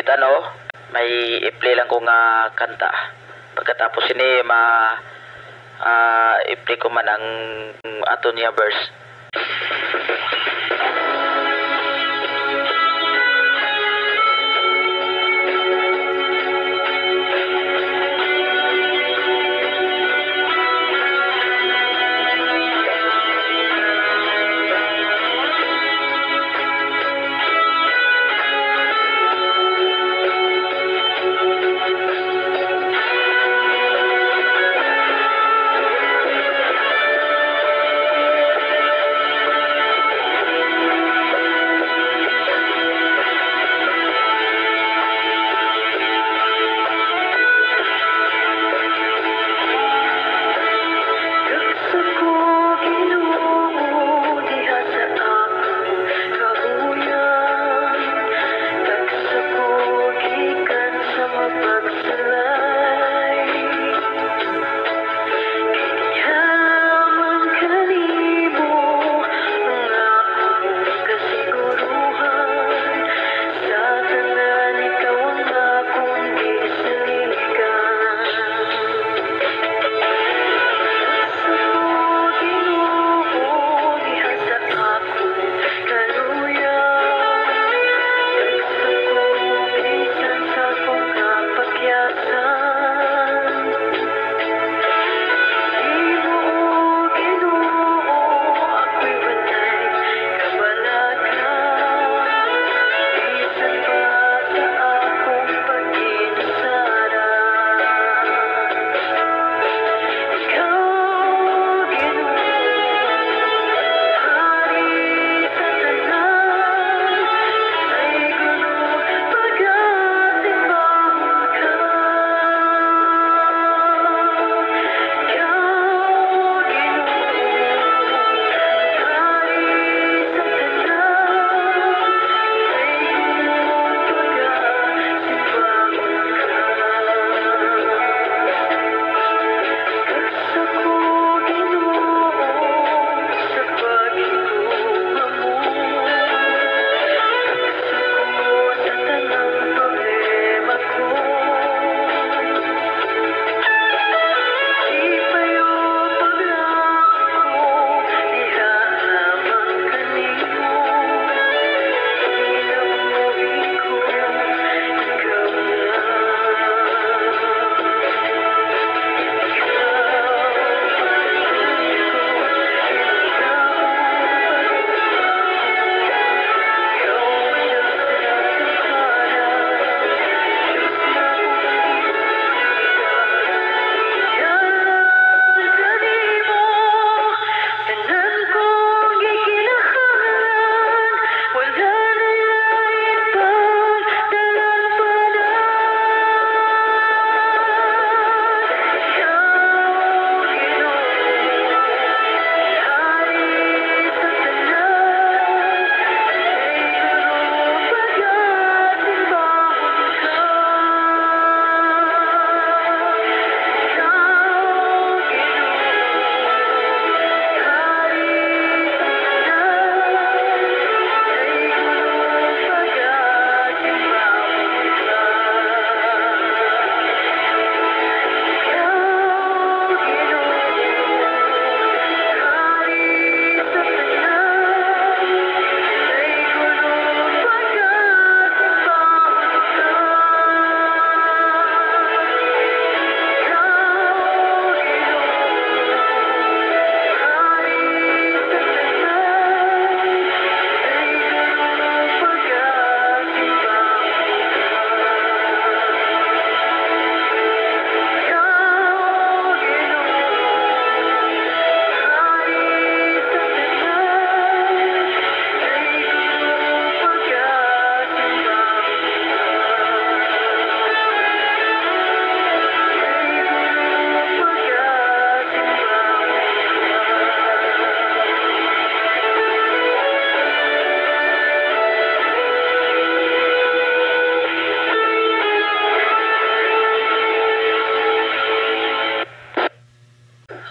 Wait ano, may i-play lang ko nga kanta. Pagkatapos ini i-play ko man ang ato niya verse.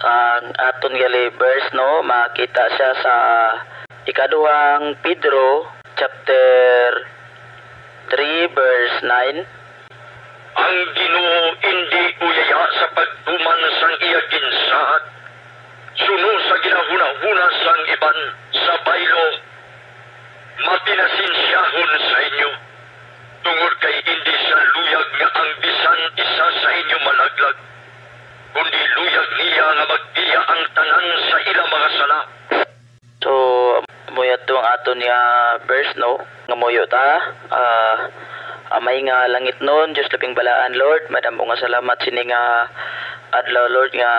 Ang aton gali verse no, makita siya sa ikaduhang Pedro chapter 3 verse 9. Ang Ginoo hindi uyaya sa pagtuman sang iya ginsaad. Suno sa ginahuna-huna sang iban sa baylo. Mapinasinsyahon sa inyo. Tungod kay hindi sa luyag nga ang bisan isa sa inyo malaglag. Kundi luyag niya nga magbiya ang tanan sa ilang mga sala. So, moyo to ang aton nga verse, no? Nga moyo ta. Amay nga langit nun, Diyos labing balaan, Lord. Madamo nga salamat sini nga adlaw, Lord, nga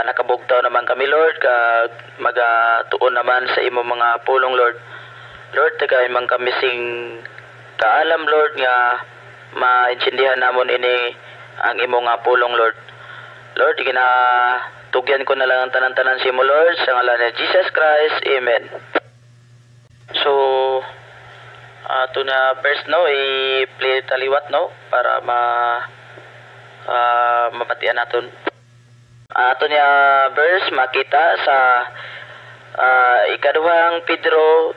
nakabugtaw naman kami, Lord. Kag magatuon naman sa imo mga pulong, Lord. Lord, tagay man kami sing kaalam, Lord, nga maintindihan namon ini ang imo nga pulong, Lord. Lord, tugyan ko na lang ang tanan-tanan sa imo, Lord, sa ngalan ni Jesus Christ. Amen. So, ato na verse, no, i-play taliwat, no, para mapatian naton. Ato niya verse makita sa ikaduhang Pedro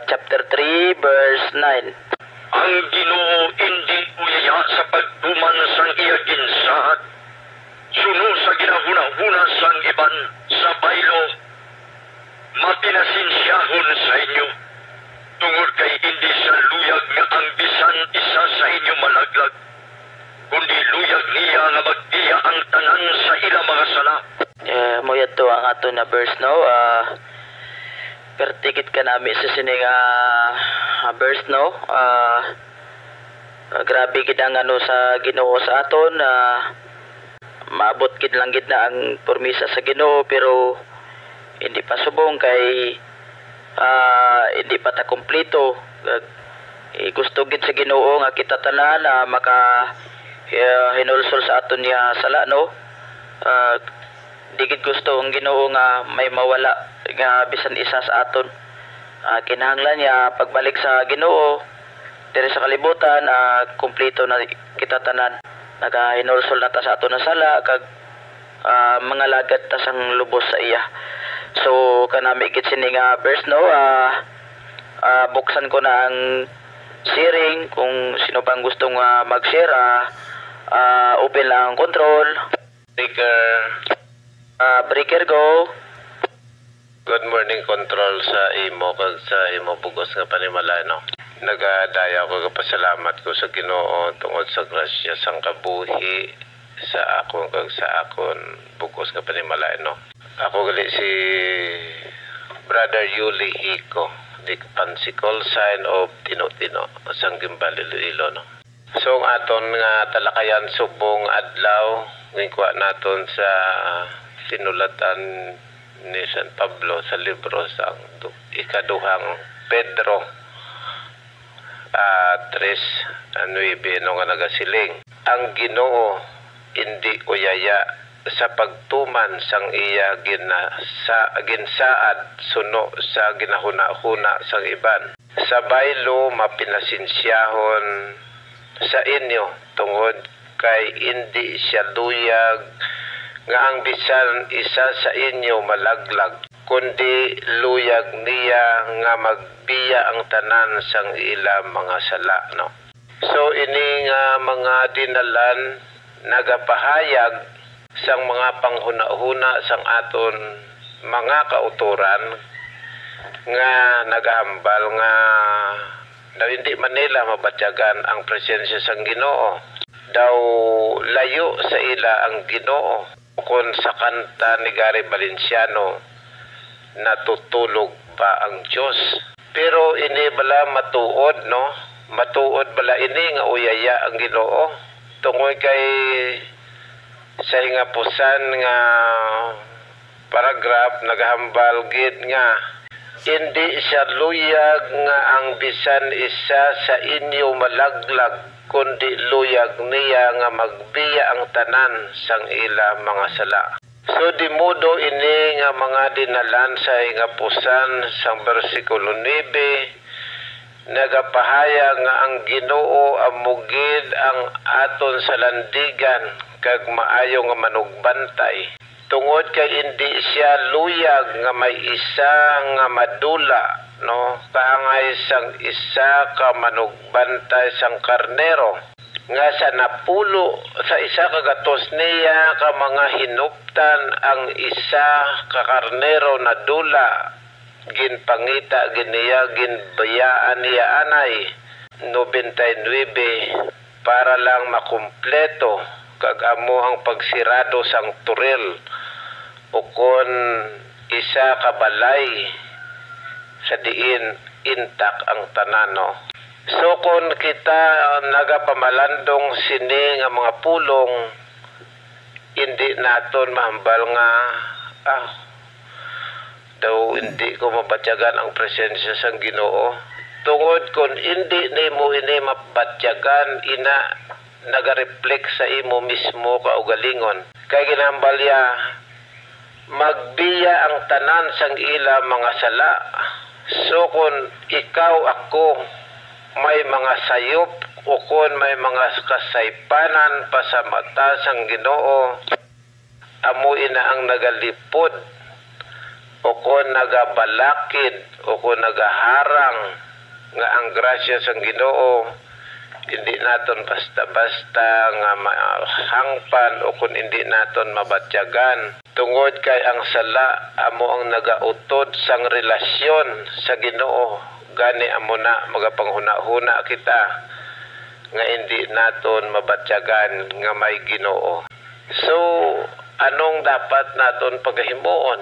chapter 3 verse 9. Ang Ginoo hindi uyaya sa pagtuman sang iya ginsaad. Suno sa ginahuna-huna sang iban sa baylo. Mapinasinsyahon sa inyo. Tungod kay hindi sa luyag nga ang bisan isa sa inyo malaglag. Kundi luyag niya nga magbiya ang tanan sa ilang mga sala. Moya to ang ato na verse, no. Pertikit ka nami sa sining verse, no. Grabe gid ang ano sa Ginoo sa aton. Maabot gid lang gid na ang pormisa sa Ginoo, pero hindi pa subong kay hindi pa ta kompleto. Gusto gid sa Ginoo nga kita tanan maka hinulsol sa aton niya sala, no. Di gid gusto ang Ginoo nga may mawala nga bisan isa sa aton. Kinahanglan niya pagbalik sa Ginoo diri sa kalibutan, kompleto na kita tanan. Nagahinulsol na ta sa aton na sala kag mga lagad ta sang lubos sa iya. So kanami gid sini nga verse, no. Buksan ko na ang sharing. Kung sino pang gustong mag-share, open lang ang control. Breaker go. Good morning, control sa imo kag sa imo bugos nga panimala, no. Nagadaya ko pasalamat ko sa Ginoo tungod sa grasya sang kabuhi sa akon kag sa akon bugos nga panimala, no. Ako gali si Brother Yuli Hiko, di pansikol sign of Tino-Tino sang Gimbal, Iloilo, no. So ang aton nga talakayan subong adlaw ngikuha naton sa sinulatan ni San Pablo sa libro sang ikaduhang Pedro 3:9 nga nagasiling. Ang Ginoo hindi uyaya sa pagtuman sang iya ginsaad suno sa ginahuna-huna sang iban. Sa baylo mapinasinsyahon sa inyo tungod kay hindi siya luyag nga ang bisan isa sa inyo malaglag, kundi luyag niya nga magbiya ang tanan sang ila mga sala, no. So ini nga mga dinalan nagapahayag sang mga panghuna-huna sang aton mga kauturan nga nagahambal nga daw hindi Manila mabatyagan ang presensya sang Ginoo. Daw layo sa ila ang Ginoo. Kung sa kanta ni Gary Valenciano, natutulog ba ang Diyos? Pero ini bala matuod, no? Matuod bala ini nga uyaya ang Ginoo. Tungod kay sa hingapusan nga paragraph nagahambal gid nga hindi siya luyag nga ang bisan isa sa inyo malaglag, kundi luyag niya nga magbiya ang tanan sang ila mga sala. So di modo ini nga mga dinalan sa hingapusan sang bersikulo 9 nagapahayag nga ang Ginoo amugid ang aton sa landigan kag maayo nga manugbantay. tungod kay hindi siya luyag nga may isa nga madula, no, kaangay sang isa ka manugbantay sang karnero nga sa napulo sa isa ka gatos niya ka mga hinuptan ang isa ka karnero na dula ginpangita giniya ginbayaan niya anay 99 para lang makumpleto kag amo ang pagsirado sang turil ukon isa ka balay sa diin intak ang tanan, no. So kung kita nagapamalandong sini nga mga pulong hindi naton mahambal nga daw hindi ko mabatyagan ang presensya sang Ginoo tungod kon hindi nimo ini mabatyagan ina naga-reflect sa imo mismo kaugalingon kay ginambalya magbiya ang tanan sang ila mga sala. So kung ikaw ako may mga sayop o kung may mga kasaypanan pa sa mata sang Ginoo amo ina ang nagalipod o kung nagabalakid o kung nagaharang nga ang grasya sang Ginoo hindi naton basta-basta nga mahangpan o kung hindi naton mabatyagan tungod kay ang sala amo ang nagautod sang relasyon sa Ginoo gani amo na magapanghuna-huna kita nga hindi naton mabatyagan nga may Ginoo. So anong dapat naton pagahimuon?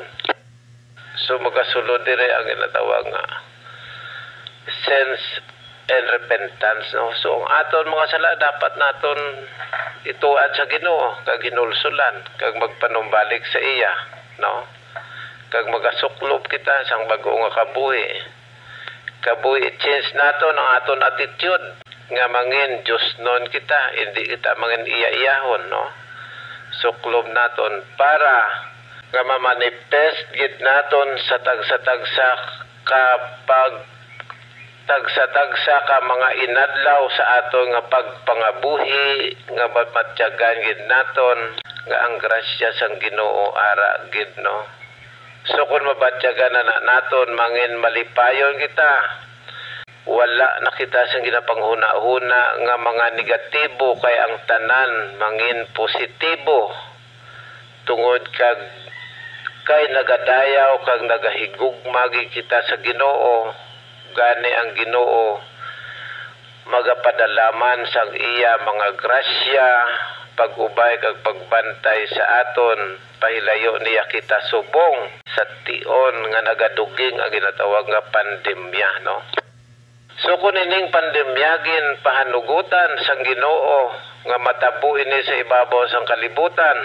So magasulod dire ang ginatawag nga sense and repentance, no. So ang aton mga sala dapat naton ituad sa Ginoo kag hinulsulan kag magpanumbalik sa iya, no. Kag magasuklob kita sang bag-o nga kabuhi change naton ang aton attitude nga mangin Dios non kita hindi kita mangin iya-iyahon, no. Suklob naton para nga ma-manifest gid naton sa tagsa-tagsa kapag tagsa-tagsa ka mga inadlaw sa aton nga pagpangabuhi nga matyagan gid naton nga ang grasya sang Ginoo ara gid, no. So kung mabatyagan na naton mangin malipayon kita wala na kita sang ginapanghuna-huna nga mga negatibo kay ang tanan mangin positibo tungod kag kay nagadayaw kag nagahigugma kita sa Ginoo gani ang Ginoo magapadalaman sang iya mga grasya pag-ubay kag pagbantay sa aton pahilayo niya kita subong sa tion nga nagaduging ang ginatawag nga pandemya, no. So kung ining pandemyagin pahanugutan sang Ginoo nga matabo ini sa ibabaw sang kalibutan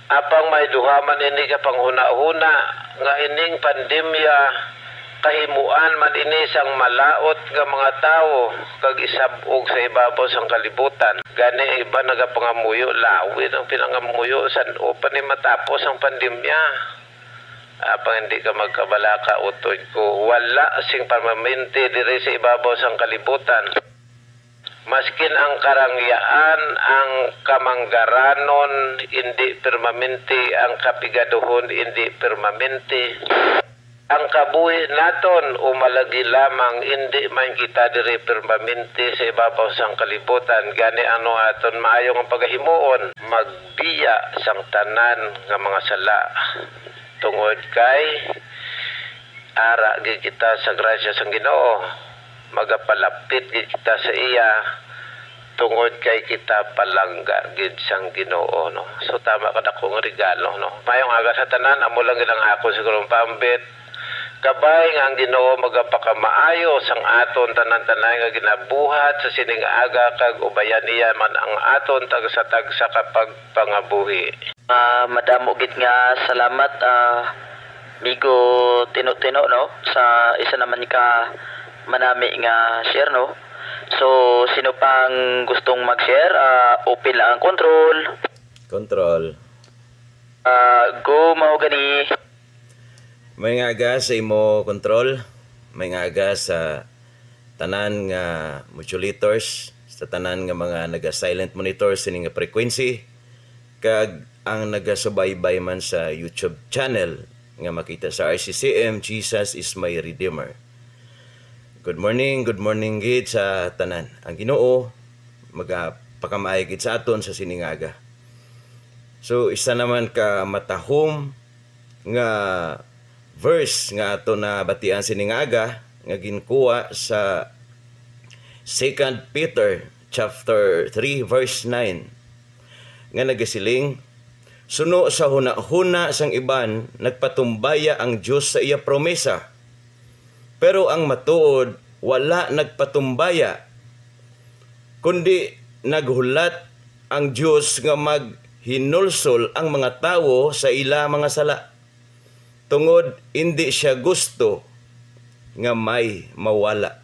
apang may duhaman ini ka panghuna-huna nga ining pandemya kahimuan man ini sang malaot nga mga tawo kag isabog sa ibabaw sang kalibutan gani iba nagapangamuyo lawid ang pinangamuyo san o pa ni matapos ang pandemya apang hindi ka magkabalaka utod ko wala sing permanente diri sa ibabaw sang kalibutan maskin ang karangyaan ang kamanggaranon hindi permanente ang kapigaduhon hindi permanente ang kabuhi naton umalagi lamang hindi man kita diri permanente sa ibabaw sang kalibutan gani ano aton maayong ang pagahimuon magbiya sang tanan nga mga sala tungod kay ara gid kita sa grasya sang Ginoo magapalapit gid kita sa iya tungod kay kita palangga gid sang Ginoo, no. So tama ka dako nga regalo, no. Mayong aga sa tanan amo lang gid ang ako siguro pambit kabay nga ang Ginoo magapakamaayo sang aton tanan-tanan nga ginabuhat sa sining aga kag ubayan niya man ang aton tagsa-tagsa kapag pangabuhi. Madamo gid nga salamat Migo Tino-Tino, no, sa isa naman ka manami nga share, no. So sino pang gustong mag-share open lang ang control. Go mao gani. May nga aga sa imo control, may nga aga sa tanan nga modulators, sa tanan nga mga naga-silent monitors sining nga frequency, kag ang nagasubaybay man sa YouTube channel nga makita sa RCCM, Jesus is my Redeemer. Good morning gid sa tanan. Ang Ginoo magpakamaay gid sa aton sa siningaga. So isa naman ka matahom nga verse nga ato na batian siningaga nga ginkuha sa 2 Peter chapter 3 verse 9 nga nagasiling, suno sa huna-huna sang iban nagpatumbaya ang Dios sa iya promesa, pero ang matuod wala nagpatumbaya, kundi naghulat ang Dios nga maghinulsol ang mga tawo sa ila mga sala, tungod hindi siya gusto nga may mawala.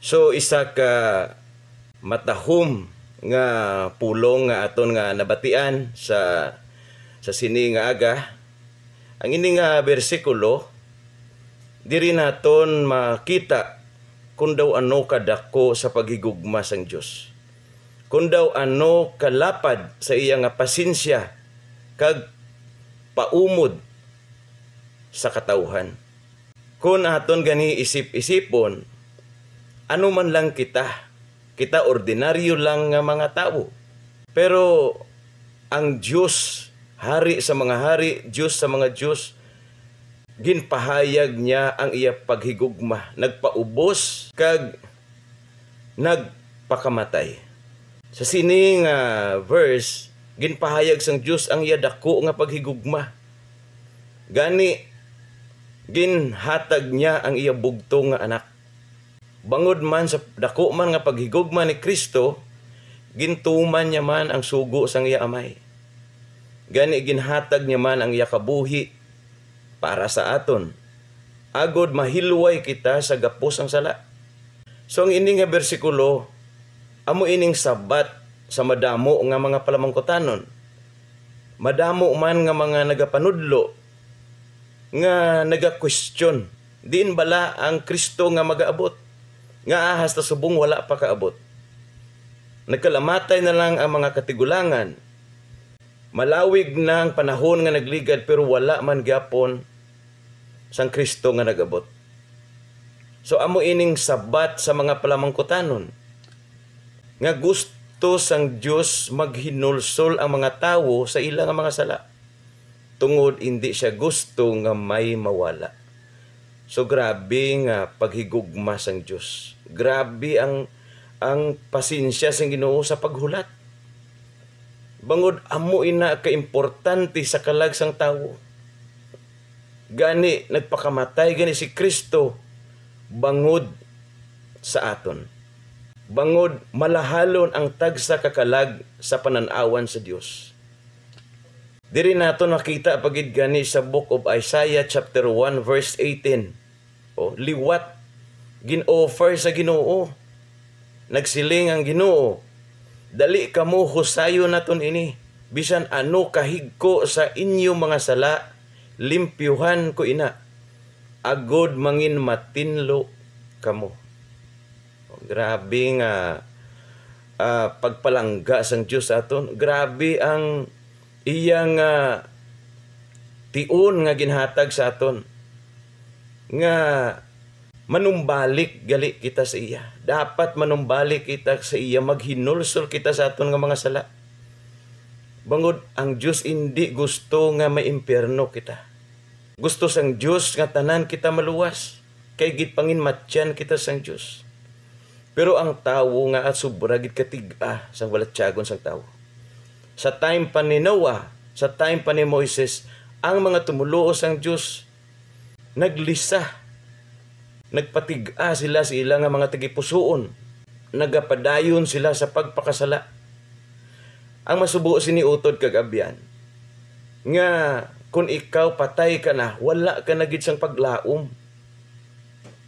So isa ka matahom nga pulong nga aton nga nabatian sa sini nga aga. Ang ini nga bersikulo diri naton makita kung daw ano kadako sa paghigugma sang Dios. Kung daw ano kalapad sa iya nga pasensya kag paumod sa katawhan. Kung aton gani isip-isipon, ano man lang kita ordinaryo lang nga mga tao. Pero ang Diyos, hari sa mga hari, Diyos sa mga Diyos, ginpahayag niya ang iya paghigugma, nagpaubos kag nagpakamatay. Sa sining verse, ginpahayag sang Diyos ang iya dako nga paghigugma. Gani ginhatag niya ang iya bugto nga anak. Bangod man sa dako man nga paghigugma ni Kristo, gintuman niya man ang sugo sang iya amay. Gani ginhatag niya man ang iya kabuhi para sa aton, agod mahilway kita sa gapos ang sala. So ang ining nga bersikulo, amo ining sabat sa madamo nga mga palamangkutanon. Madamo man nga mga nagapanudlo nga naga-question, diin bala ang Kristo nga magaabot? Nga ahas ta subong wala pa kaabot. Nagkalamatay na lang ang mga katigulangan. Malawig na ang panahon nga nagligad pero wala man gyapon sang Kristo nga nagabot. So amo ining sabat sa mga palamangkutanon nga gusto sang Dios maghinulsol ang mga tawo sa ilang mga sala, tungod hindi siya gusto nga may mawala. So grabe nga paghigugma sang Dios. Grabe ang pasensya sang Ginoo sa paghulat. Bangod amo ina ka importante sa kalag sang tawo. Gani nagpakamatay gani si Kristo bangod sa aton. Bangod malahalon ang tagsa kakalag sa pananawan sa Dios. Diri nato nakita pagid gani sa book of Isaiah chapter 1 verse 18. Liwat gin-offer sa Ginoo. Nagsiling ang Ginoo, dali kamo husayon naton ini, bisan ano kahigko sa inyo mga sala, limpyuhan ko ina, agod mangin matinlo kamo. Grabe nga pagpalangga sang Dios aton. Grabe ang iyang tion nga ginhatag sa aton, nga manumbalik gali kita sa iya. Dapat manumbalik kita sa iya, maghinulsol kita sa aton nga mga sala. Bangod ang Dios hindi gusto nga maimpyerno kita. Gusto sang Dios nga tanan kita maluwas, kay gid panginmatyan kita sang Dios. Pero ang tawo nga at sobra gid katiga sang walatyagon sang tawo. Sa time pa ni Noah, sa time pa ni Moises, ang mga tumuluo sang Dios naglisa. Nagpatiga sila sa ilang mga tagipusoon. Nagapadayon sila sa pagpakasala. Ang masubo siniutod kagabyan, nga kung ikaw patay ka na, wala ka na gid sang paglaom.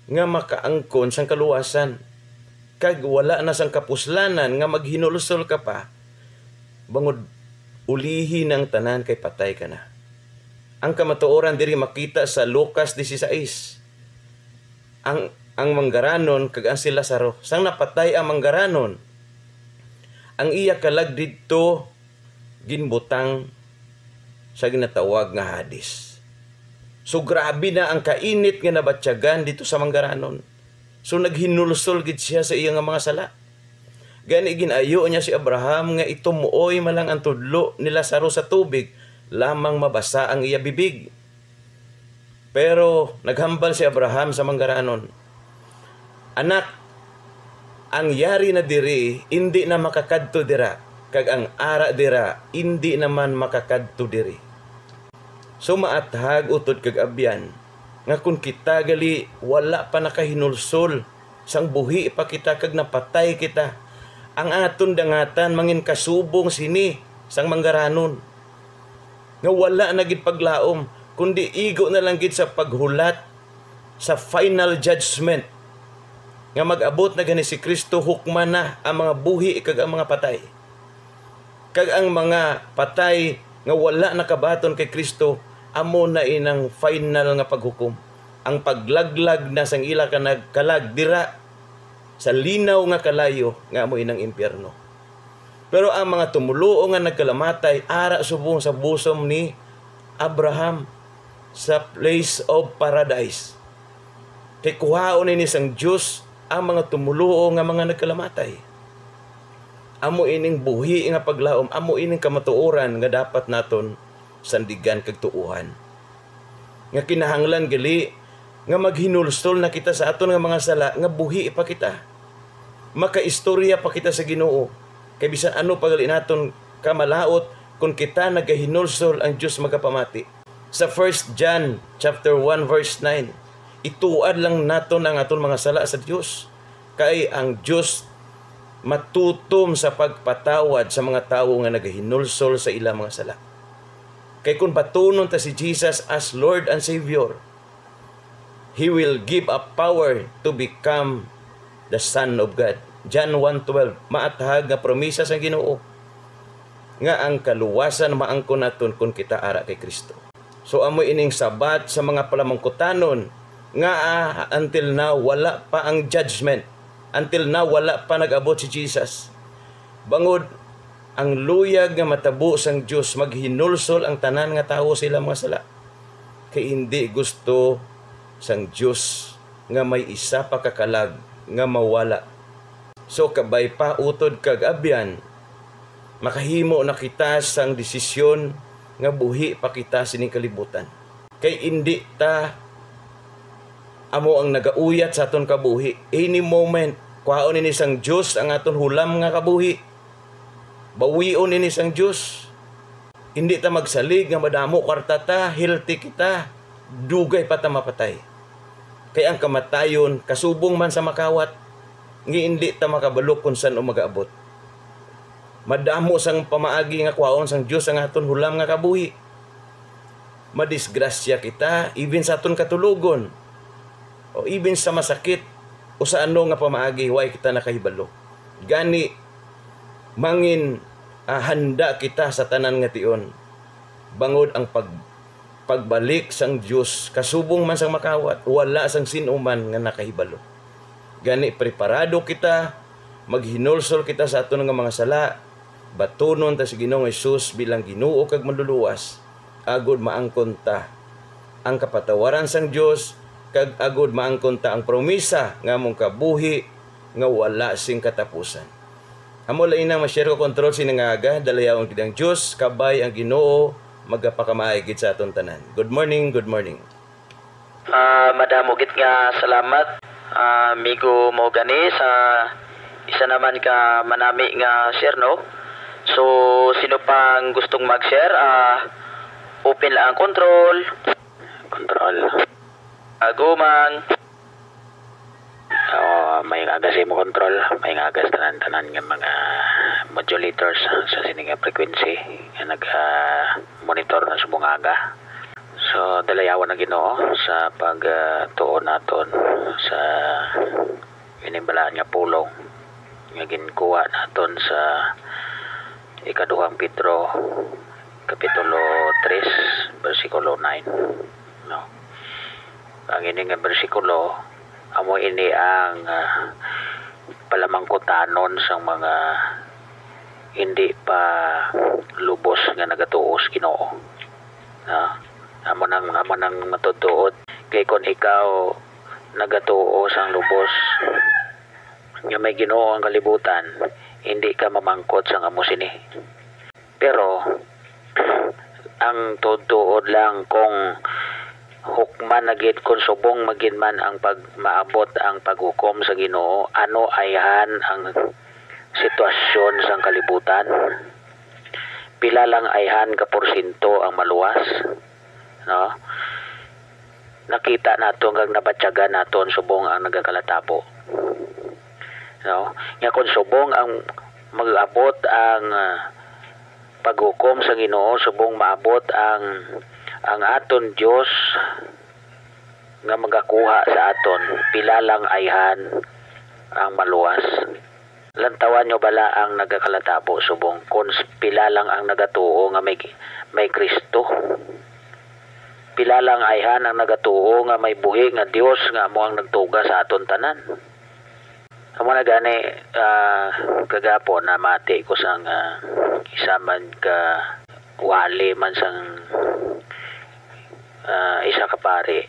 Nga makaangkon sang kaluwasan. Kag wala na sang kapuslanan nga maghinulsol ka pa. Bangod ulihi ng tanan kay patay ka na. Ang kamatuoran diri makita sa Lucas 16. Ang manggaranon kag ang si Lazaro, sang napatay ang manggaranon, ang iya kalag didto ginbutang sa ginatawag nga Hades. So grabe na ang kainit nga nabatyagan dito sa Manggaranon. So naghinulsol gid siya sa iya nga mga sala. Gani ginayo niya si Abraham nga itumuoy malang ang tudlo ni Lazaro sa tubig lamang mabasa ang iya bibig. Pero naghambal si Abraham sa Manggaranon. Anak, ang yari na diri hindi na makakadto dira, kag ang ara dira hindi naman makakadto diri. So maathag utod kag abyan nga kung kita gali wala pa nakahinulsol sang buhi pa kita kag napatay kita, ang aton dangatan mangin kasubong sini sang Manggaranon nga wala na gid paglaom kundi igo na lang gid sa paghulat sa final judgment nga mag-abot na gani si Kristo, hukman na ang mga buhi kag ang mga patay. Kag ang mga patay nga wala nakabaton kay Kristo, amo na inang final nga paghukom. Ang paglaglag na sang ila ka nagkalag dira sa linaw nga kalayo nga amo inang impyerno. Pero ang mga tumuluo nga nagkalamatay ara subong sa busom ni Abraham sa place of paradise. Kay kuhaon ni sang Diyos ang mga tumuluo nga mga nagkalamatay. Amo ining buhi nga paglaom, amo ining kamatuoran nga dapat naton sandigan kag tuuhan. Nga kinahanglan gali nga maghinulstol na kita sa aton nga mga sala nga buhi pa kita. Makaistorya pa kita sa Ginoo. Kay bisan ano pagali naton kamalaot kung kita nagahinulstol ang Dios magapamati. Sa 1 John chapter 1 verse 9, ituad lang naton ang aton mga sala sa Dios. Kay ang Dios matutom sa pagpatawad sa mga tawo nga nagahinulsol sa ilang mga sala. Kay kung batunon ta si Jesus as Lord and Savior, He will give up power to become the Son of God. John 1:12, maathag nga promisa sa Ginoo nga ang kaluwasan maangkon naton kung kita ara kay Kristo. So amo ining sabat sa mga palamangkutanon nga until now wala pa ang judgment. Until now wala pa nag-abot si Jesus. Bangod ang luyag nga matabo sang Dios maghinulsol ang tanan nga tawo sa ilang mga sala. Kay hindi gusto sang Dios nga may isa pa kakalag nga mawala. So kabay pa utod kag abyan makahimo na kita sang desisyon nga buhi pa kita sining kalibutan. Kay hindi ta amo ang nagauyat sa aton kabuhi. Any moment kuhaon ini sang Dios ang aton hulam nga kabuhi. Bawion ini sang Dios. Hindi ta magsalig nga madamo kwarta ta, healthy kita, dugay pa ta mapatay. Kay ang kamatayon kasubong man sa makawat, nga hindi ta makabalok kung saan umagaabot. Madamo sang pamaagi nga kuhaon sang Dios ang aton hulam nga kabuhi. Madisgrasya kita even sa aton katulugon. O even sa masakit o sa ano nga pamaagi way kita nakahibalo. Gani mangin handa kita sa tanan nga tion. Bangod ang pagbalik sang Dios kasubong man sang makawat, wala sang sinuman nga nakahibalo. Gani preparado kita, maghinulsol kita sa aton nga mga sala, batunon ta si Ginoong Hesus bilang Ginoo kag manluluwas, agod maangkon ta ang kapatawaran sang Dios, kag agod maangkon ta ang promisa nga mong kabuhi nga wala sing katapusan. Amo lain na ma-share ko control sinangaga dalayawon kidang Dios kabay ang Ginoo magapakamaay gid sa aton tanan. Good morning, good morning. Madamo gid nga salamat amigo mo gani sa isa naman ka manami nga share, no? So sino pang gustong mag-share, open lang ang control. Agumang may agas mo control, may agas tanan-tanan nga mga modulators sa sining frequency nga nag-monitor na subong aga. So dalayawan na Ginoo sa pagtuon naton sa inimbalaan nga pulong nga ginkuha naton sa ikaduhang Pedro kapitulo 3 bersikulo 9, no? Ang ini nga bersikulo amo ini ang palamangkutanon sang mga hindi pa lubos nga nagatuos Ginoo. amo nang matutuod kay kon ikaw nagatuo sang lubos nga may Ginoo ang kalibutan, hindi ka mamangkot sang amo sini. Pero ang tutuod lang kung hukman na gid kung subong magin man ang maabot ang paghukom sa Ginoo, ano ayhan ang sitwasyon sang kalibutan, pila lang ayhan ka porsyento ang maluwas, no? Nakita nato hanggang nabatyagan naton subong ang nagakalatabo, no? Nga kung subong ang mag-abot ang paghukom sa Ginoo, subong maabot ang aton Dios nga magakuha sa aton, pila lang ayhan ang maluwas. Lantawan nyo bala ang nagakalatabo subong kung pila lang ang nagatuo nga may Kristo, pila lang ayhan ang nagatuo nga may buhi nga Dios nga mo ang nagtuga sa aton tanan. Amo na gani kagapon na mati ko sang isa man ka wali man sang isa ka pari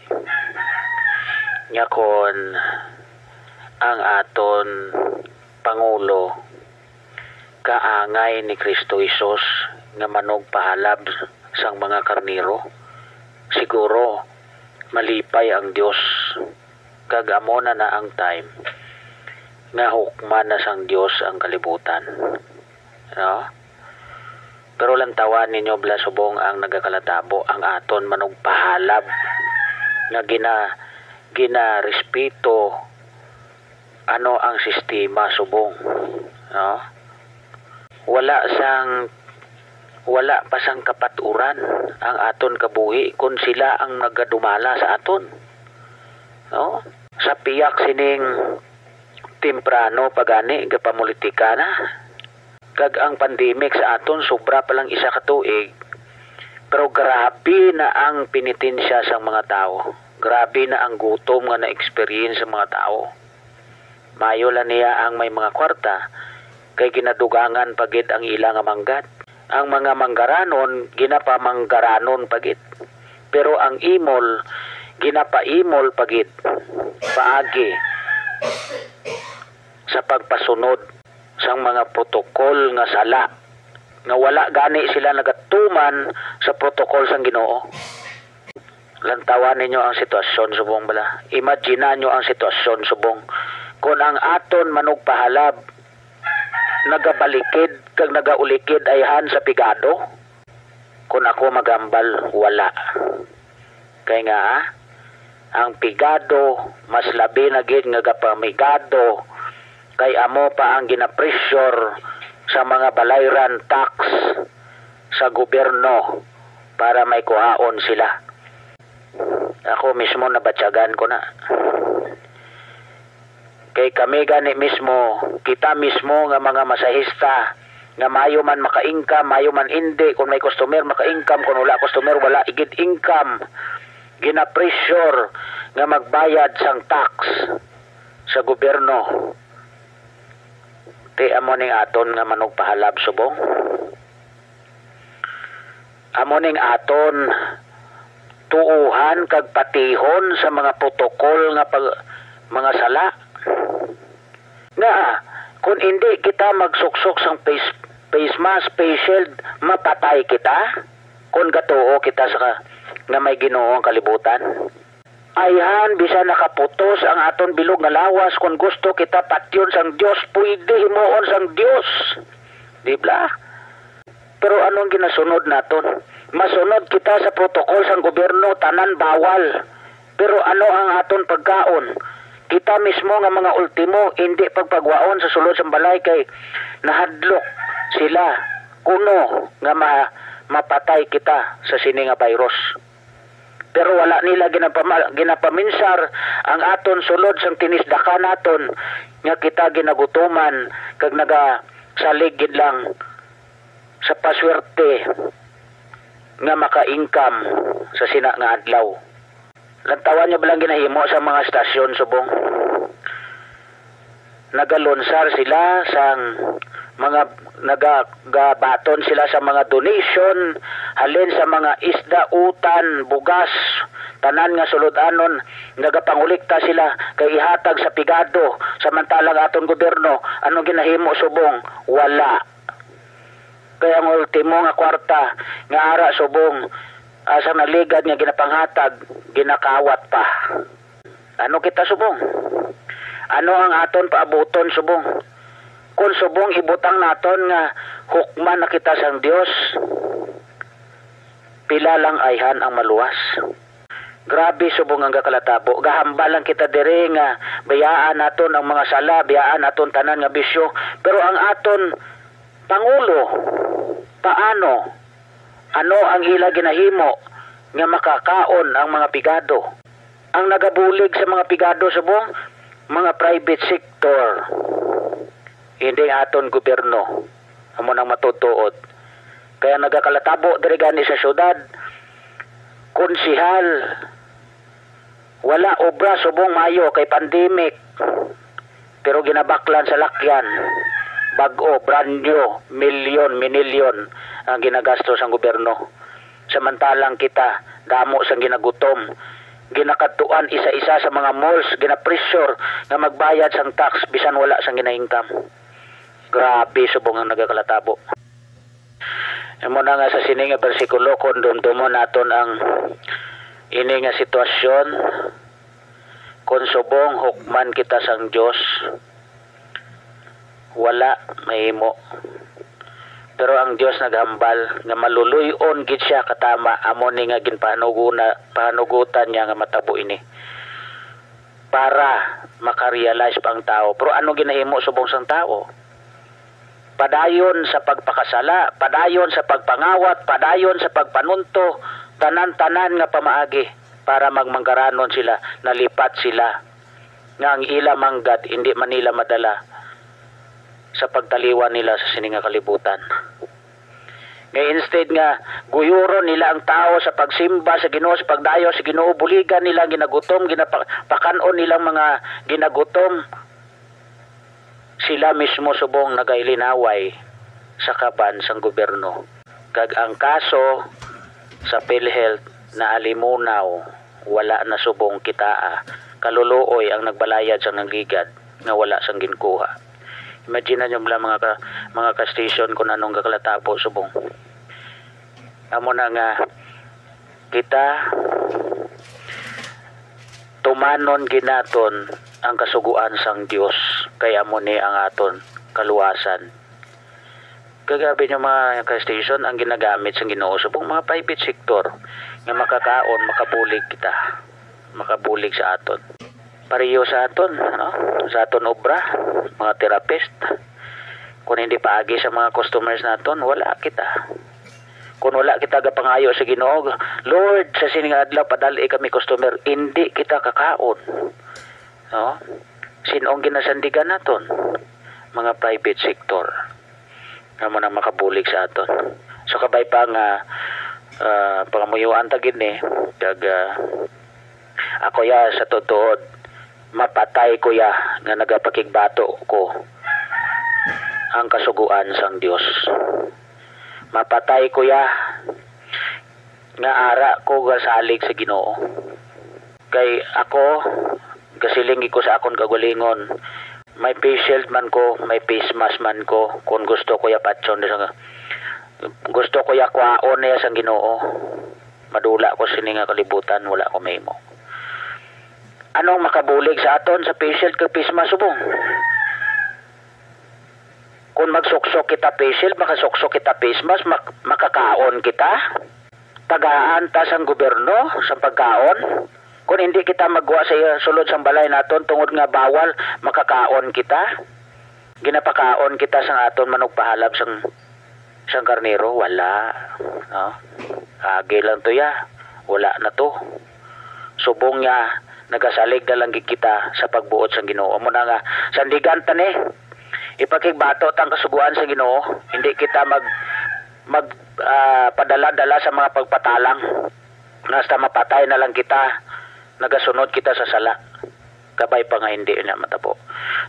nya kon ang aton Pangulo kaangay ni Kristo Hesus nga manog pahalab sang mga karniro, siguro malipay ang Dios kag amo na ang time nga hukman na sang Dios ang kalibutan, no? Pero lantawan ninyo bala subong ang nagakalatabo ang aton manog pahalab nga gina respeto ano ang sistema subong, no? Wala pa sang kapaturan ang aton kabuhi kung sila ang nagadumala sa aton, no? Sa piyak sining temprano pagani gapamulitika na kag ang pandemic sa aton sobra pa lang isa ka tuig, pero grabe na ang pinitensya sa mga tao, grabe na ang gutom nga na-experience sa mga tao. Mayo lang niya ang may mga kwarta kay ginadugangan pagid ang ilang manggad. Ang mga manggaranon ginapamanggaranon pagid, pero ang imol ginapaimol pagid paagi sa pagpasunod sang mga protokol nga sala nga wala gani sila nagatuman sa protokol sang Ginoo. Lantawan ninyo ang sitwasyon subong bala. Imagine nyo ang sitwasyon subong kung ang aton manog pahalab nagabalikid kag nagaulikid ayhan sa pigado. Kung ako magambal, wala. Kaya nga ang pigado mas labi na gid nga gapamigado kay amo pa ang ginapressure sa mga balayran tax sa gobyerno para may kuhaon sila. Ako mismo nabatyagan ko na. Kay kami gani mismo, kita mismo nga mga masahista nga mayo man maka-income, mayo man hindi, kung may customer maka-income, kung wala customer wala igid income. Gina-pressure nga magbayad sang tax sa gobyerno. Ti amo ning aton nga manog pahalab subong. Amo ning aton tuuhan kag patihon sa mga protokol nga mga sala. Nga kung hindi kita magsuksok sang face mask, face shield, mapatay kita. Kung gatuo kita sa nga may Ginoo ang kalibutan. Ayhan bisan nakaputos ang aton bilog nga lawas, kung gusto kita patyon sang Dios, pwede himuon sang Dios. Di ba? Pero anong ginasunod naton? Masunod kita sa protokol sang gobyerno, tanan bawal. Pero ano ang aton pagkaon? Kita mismo nga mga ultimo, hindi pagpagwaon sa sulod sang balay kay nahadlok sila kuno nga mapatay kita sa sini nga virus. Pero wala nila ginapaminsar ang aton sulod sang tinisdaka naton nga kita ginagutuman kag nagasaligid lang sa paswerte nga maka-income sa sina nga adlaw. Lantawan niyo balang ginahimo sa mga stasyon subong. nagalonsar sila sang mga nagagabaton sila sa mga donation halin sa mga isda, utan, bugas, tanan nga suludanon, nagapangulikta sila kay ihatag sa pigado. Samantalang aton gobyerno, anong ginahimo subong? Wala. Kaya ang ultimo nga kwarta nga ara subong sa naligad nga ginapanghatag, ginakawat pa. Ano kita subong? Ano ang aton paabuton subong? Kung subong ibutang naton nga hukman na kita sang Dios, pila lang ayhan ang maluwas. Grabe subong ang gakalatabo. Gahambal lang kita dire nga bayaan naton ang mga sala, bayaan naton tanan nga bisyo. Pero ang aton Pangulo, paano? Ano ang ila ginahimo nga makakaon ang mga pigado? Ang nagabulig sa mga pigado subong mga private sector. Hindi aton gobyerno. Amo nang matutuod. Kaya nagakalatabo diri gani sa syudad. Konsihal, wala obra subong mayo kay pandemic. Pero ginabaklan sa lakyan. Bag-o, brand new, milyon ang ginagastos ang gobyerno. Samantalang kita, damo sang ginagutom. Ginakatuan isa-isa sa mga malls, ginapressure na magbayad sang tax bisan wala sang gina-income. Grabe subong ang nagakalatabo. Amo na nga sa sini nga bersikulo kung dumdumon naton ang ini nga sitwasyon, kung subong hukman kita sang Dios, wala mahimo. Pero ang Dios naghambal nga maluluyon gid siya katama amo ni nga pahanugutan niya nga matabo ini para makarealize pa ang tao. Pero ano ginahimo subong sang tao? Padayon sa pagpakasala, padayon sa pagpangawat, padayon sa pagpanunto, tanan-tanan nga pamaagi para magmanggaranon sila, nalipat sila nga ang ila manggad hindi man nila madala sa pagtaliwan nila sa sininga kalibutan. Ngay instead nga guyuron nila ang tao sa pagsimba sa Ginoo, sa pagdayo sa Ginoo, buligan nila ginagutom, ginapakanon nilang mga ginagutom. Sila mismo subong nagailinaway sa kaban sang gobyerno. Kag ang kaso sa PhilHealth na alimunaw, wala na subong kitaa. Kaluluoy ang nagbalayad sa nangligad nga wala sang ginkuha. Imagine nyo mga ka-station kung anong kakalatabo subong. Amo na nga kita tumanon ginaton ang kasuguan sang Dios kaya mo ni ang aton kaluwasan. Kagabi nyo mga ka-station ang ginagamit sang Ginoo subong mga private sector nga makakaon, makabulig kita, makabulig sa aton. Pariyo sa aton, no? Sa aton obra, mga therapist. Kung hindi paagi sa mga customers naton, wala kita. Kung wala kita gapangayo sa Ginoo, Lord, sa sining adlaw padali kami customer, hindi kita kakaon. No? Sinong ginasandigan naton? Mga private sector. Amo nang makabulig sa aton. So kabay pa nga pangamuyuan ta gid ni, kag ako ya sa tutuod mapatay ko ya nga nagapakigbato ko ang kasuguan sang Dios. Mapatay ko ya nga ara ko gasalig sa Ginoo. Kay ako gasilingi ko sa akon kagalingon. May face shield man ko, may face mask man ko. Kung gusto ko ya patson, gusto ko ya kwaon ya sang Ginoo. Madula ko sini nga kalibutan, wala ko mahimo. Anong makabulig sa aton sa face shield kag face mask subong? Kung magsuksok kita face shield, makasuksok kita face mask, makakaon kita. Tagaan ta sang gobyerno sa pagkaon. Kung hindi kita magwa sa sulod sang balay naton tungod nga bawal, makakaon kita. Ginapakaon kita sang aton manok pahalab sang karnero, wala. No? Agi lang to ya. Wala na to. Subong niya nagasalig na lang kita sa pagbuot sang Ginoo. Mo na nga sandigan ta ni ipakigbato tang kasuguan sa Ginoo, hindi kita padala-dala sa mga pagpatalang. Nasta mapatay na lang kita, nagasunod kita sa sala. kabay pa nga hindi na matabo.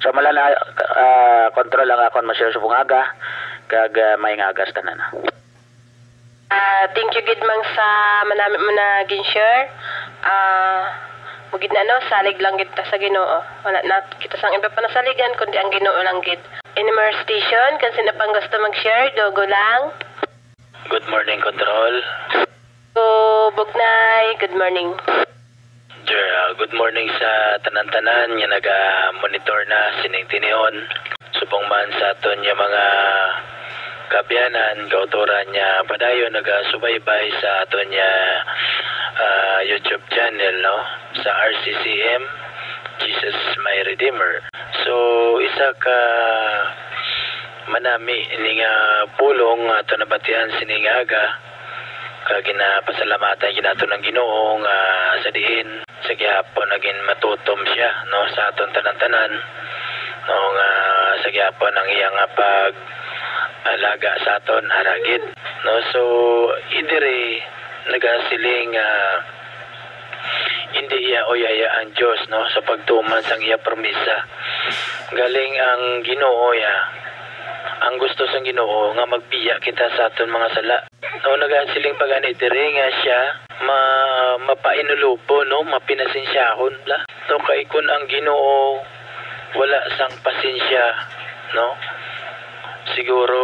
So malala control ang akon Monsieur Subong Aga kag may ngagas tanan. Thank you gid mang sa manami mo na gin-share. Mugid na no, salig lang gid ta sa Ginoo. Wala na kita sang iba pa nasaligan kundi ang Ginoo lang gid. Inimer Station, kan sino pang gusto mag-share, dogo lang. Good morning, Control. So, Bugnay, good morning. Good morning sa tanan-tanan nga naga-monitor na sining tinion. Subong man sa aton nga mga kabyanan, kautoran niya padayon nagasubaybay sa aton nga YouTube channel, no? Sa RCCM, Jesus My Redeemer. So, isa ka manami ini nga pulong ato nabatian sining aga kag ginapasalamatan ginato ng Ginoo nga sa diin sa gihapon naging matutom siya, no, sa aton tanan-tanan, no, nga sa gihapon ang iyang pag alaga sa aton haragid, no. So idiri nagasiling hindi iya oyaya ang Dios, no, sa pagtuman sang iya promesa. Galing ang Ginoo ya, ang gusto sang Ginoo nga magbiya kita sa aton mga sala, no. Nagasiling pagani diri nga siya mapainulupo, no, mapinasensyahon la, no, kay kun ang Ginoo wala sang pasensya, no, siguro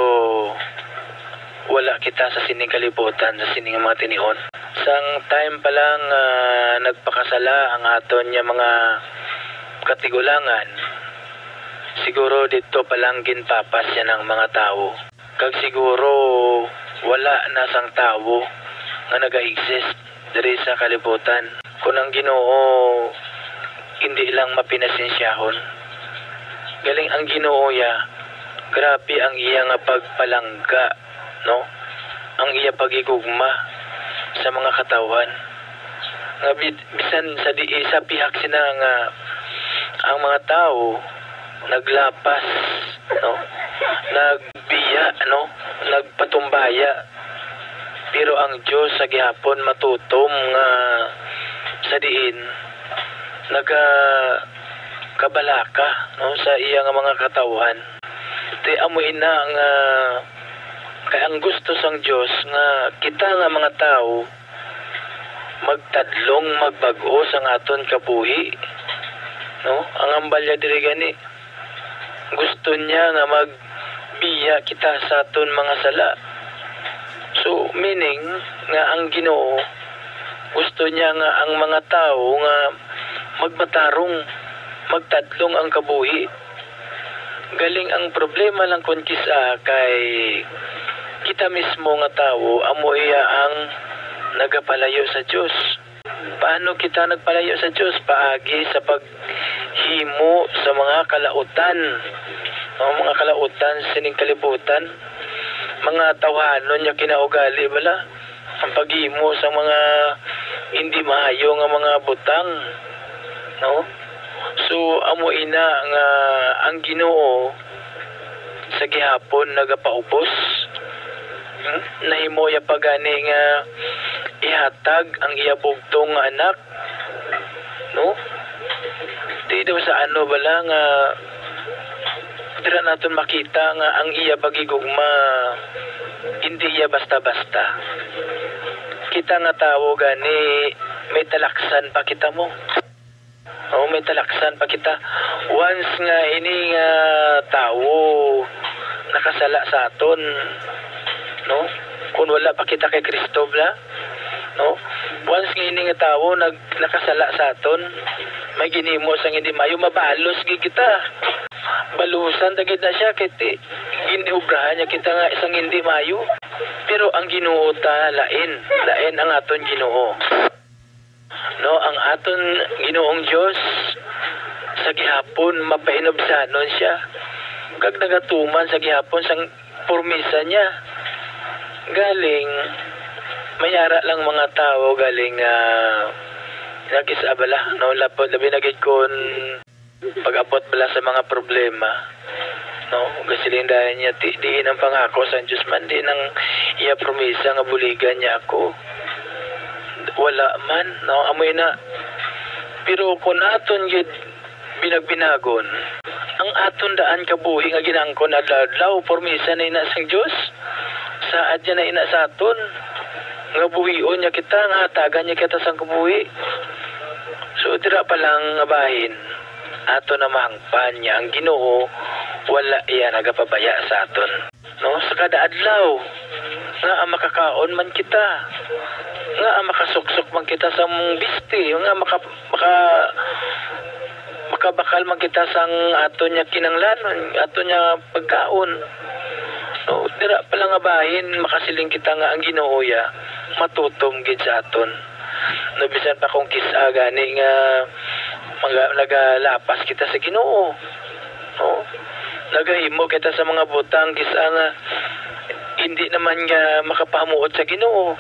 wala kita sa sining kalibutan, sa sining mga tinihon. Sang time pa lang nagpakasala ang aton niya mga katigulangan, siguro dito pa lang ginpapas yan ng mga tao. Kag siguro wala na sang tao nga naga-exist diri sa kalibutan. Kung ang Ginoo hindi lang mapinasensyahon. Galing ang Ginoo ya, grabe ang iya nga pagpalangga, no? Ang iya pagigugma sa mga katawan. Nga bisan sa pihak sina nga ang mga tao naglapas, no? Nagbiya, no? Nagpatumbaya. Pero ang Dios sa gihapon matutom nga sa diin kabalaka, no, sa iya nga mga katawan. Ti amoy na nga kay ang gusto sang Dios nga kita nga mga tao magtadlong magbag-o sang aton kabuhi, no. Ang ambalya diri gani gusto niya nga magbiya kita sa aton mga sala. So meaning nga ang Ginoo gusto niya nga ang mga tao nga magmatarong, magtadlong ang kabuhi. Galing ang problema lang kun kisa kay kita mismo nga tao amo iya ang nagapalayo sa Dios. Paano kita nagpalayo sa Dios? Paagi sa paghimo sa mga kalautan, mga kalautan sining kalibutan, mga tawhanon niya kinaugali bala, ang paghimo sa mga hindi maayo nga mga butang, no. So amo ina nga ang Ginoo sa gihapon nagapaubos, nahimo ya pagani nga ihatag ang iya bugtong nga anak, no. Di daw sa ano bala nga dira naton makita nga ang iya pagigugma hindi iya basta-basta. Kita nga tao gani may talaksan pa kita mo. Oh, may talaksan pa kita. Once nga ini nga tao nakasala sa aton, no? Kung wala pa kita kay Kristo bla, no? Once nga ini nga tao nakasala sa aton, may ginimo sang hindi mayo mabalos gi kita. Balusan dagit na siya kiti giniubrahan niya kita nga isang hindi mayo. Pero ang Ginoo ta lain ang aton Ginoo. No, ang aton Ginoong Dios sa gihapon mapainobsanon siya. Kag nagatuman sa gihapon sang pormisa niya. Galing mayara lang mga tao galing nagisabala, no, labi nagid kon pag-abot bala sa mga problema, no, gasilindahan niya diin ang pangako sa Diyos man din ang iya promisa nga buligan niya ako. Wala man, no, amoy na. Pero kung aton yun binagbinagon ang aton daan kabuhi nga ginangkon adlaw pormisa na ina sang Dios saad niya na ina sa aton nga buhion niya kita nga hatagan niya kita sang kabuhi. So dira pa lang nga bahin ato na mahangpan niya ang Ginoo wala iya nagapabaya sa aton no sa kada adlaw nga ang makakaon man kita nga ang makasuksok man kita sa bisti nga makabakal man kita sang ato niya kinanglanon ato niya pagkaon no dira pa lang nga bahin makasiling kita nga ang Ginoo ya matutom gid sa aton no bisan pa kung kisa gani nga nagalapas kita sa Ginoo no nagahimo kita sa mga butang kisa nga hindi naman nga makapamuot sa Ginoo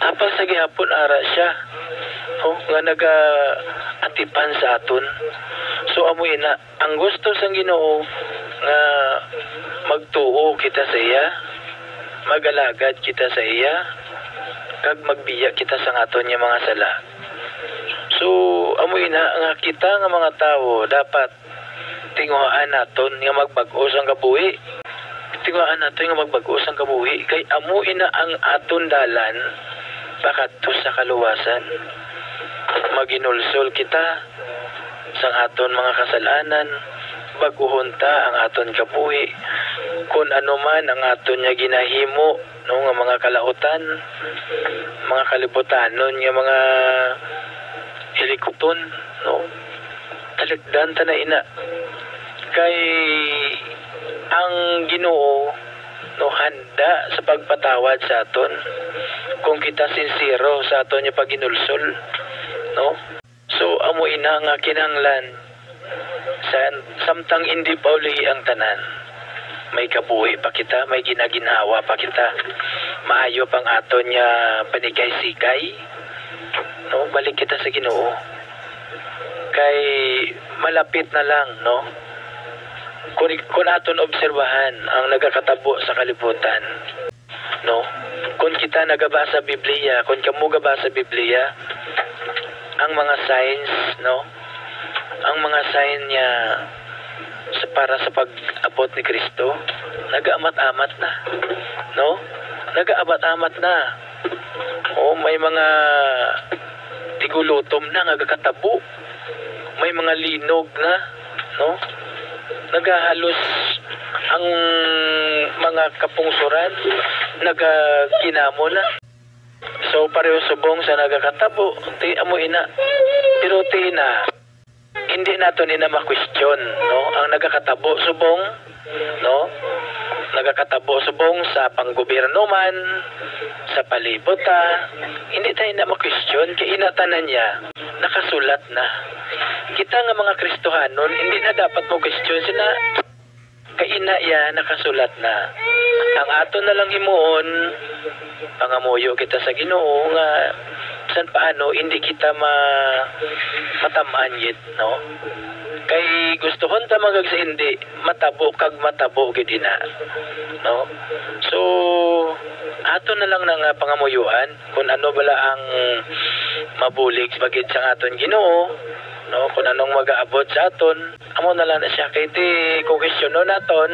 apa sa gihapon ara siya nga nagaatipan sa aton so amoy na ang gusto sang Ginoo nga magtuo kita sa iya magalagad kita sa iya kag magbiya kita sa aton nga mga sala so amoy na nga kita nga mga tao dapat tinguhaan naton nga magbag-o sang kabuhi tinguhaan naton nga magbag-o sang kabuhi kay amoy na ang aton dalan pakadto sa kaluwasan maginulsol kita sang aton mga kasalanan baguhon ta ang aton kabuhi kung ano man ang aton nga ginahimo no nga mga kalautan mga kalibutanon nga mga hilikuton no talikdan ta na ina kay ang Ginoo no handa sa pagpatawad sa aton kung kita sincero sa aton nga paginulsol no so amo ina nga kinahanglan samtang hindi pa uli ang tanan may kabuhi pa kita may ginaginhawa pa kita maayo pang aton nga panigay-sigay no balik kita sa Ginoo kay malapit na lang no kung aton obserbahan ang nagakatabo sa kalibutan no kung kita nagabasa Biblia kung kamo gabasa Biblia ang mga signs no ang mga sign niya para sa pag-abot ni Kristo nagaamat-amat na no nagaamat-amat na may mga tigulutom na nagakatabo may mga linog na no nagahalos ang mga kapungsuran nagakinamo na so pareho subong sa nagakatabo ti amo ina pero ti na hindi nato ni na ma-question no ang nagakatabo subong no nagakatabo subong sa panggobyerno man sa palibot hindi tayo na ma-question kay inatanan niya nakasulat na kita nga mga Kristohanon hindi na dapat mo-question sila kay ina ya nakasulat na ang ato na lang himuon pangamuyo kita sa Ginoo nga san paano hindi kita matamaan yet no kay gustohon ta magagsa hindi matabo gid na no so ato na lang nang pangamuyuan kung ano bala ang mabulig bagid sa aton Ginoo no kung anong mag-aabot sa aton amo na lang na siya kay ti kung questiono naton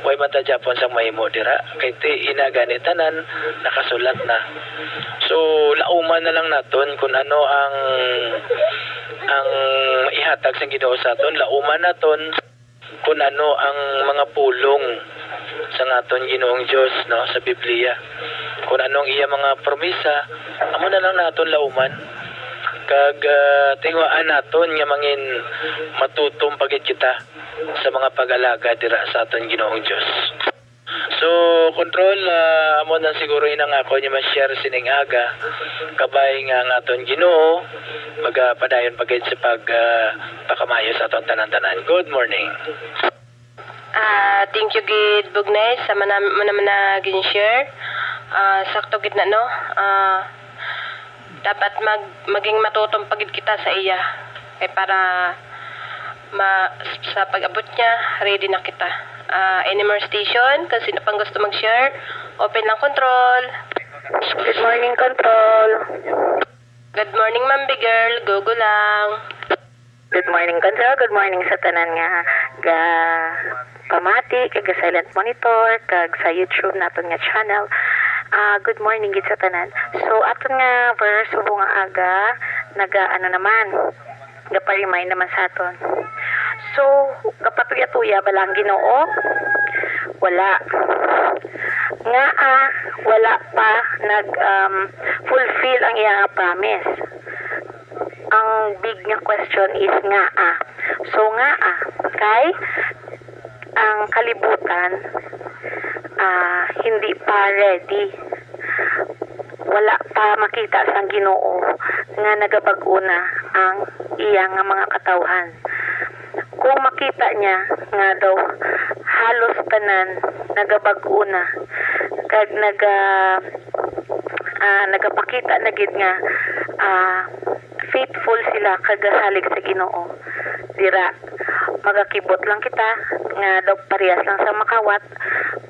way mata Japon sang mahimo dira kay ti inaganitanan nakasulat na so lauman na lang naton kung ano ang ihatag sang Ginoo sa aton lauman naton kung ano ang mga pulong sa aton Ginoong Dios no sa Biblia kung anong iya mga promisa amo na lang naton lauman kag tingwaan naton nga mangin matutom pagit kita sa mga pag-alaga dira sa aton Ginoong Dios. So control amo na siguro inang ako niya ma-share sining aga kabay nga ang aton Ginoo magapadayon pagit sa pakamayo sa aton tanan-tanan. Good morning. Thank you gid Bugnay sa manaman na gin-share. Sakto gid na no. Dapat maging matutong pagid kita sa iya kay para sa pag-abot niya ready na kita. Any more station kung sino pang gusto mag-share open lang control. Good morning control. Good morning Ma'am Big Girl, go lang. Good morning Control, good morning sa tanan nga ga pamati kag silent monitor kag sa YouTube naton nga channel. Good morning gid sa tanan. So aton nga verse subong nga aga naga ano naman gapa-remind naman sa aton. So kapatuya-tuya balang Ginoo wala nga wala pa nag fulfill ang iyang promise. Ang big nga question is nga so nga kay ang kalibutan hindi pa ready, wala pa makita sang Ginoo nga nagabag-o na ang iyang nga mga katawhan. Kung makita niya nga daw halos tanan nagabag-o na kag nagapakita na gid nga faithful sila kagasalig sa Ginoo, dira magakibot lang kita nga daw parehas lang sa makawat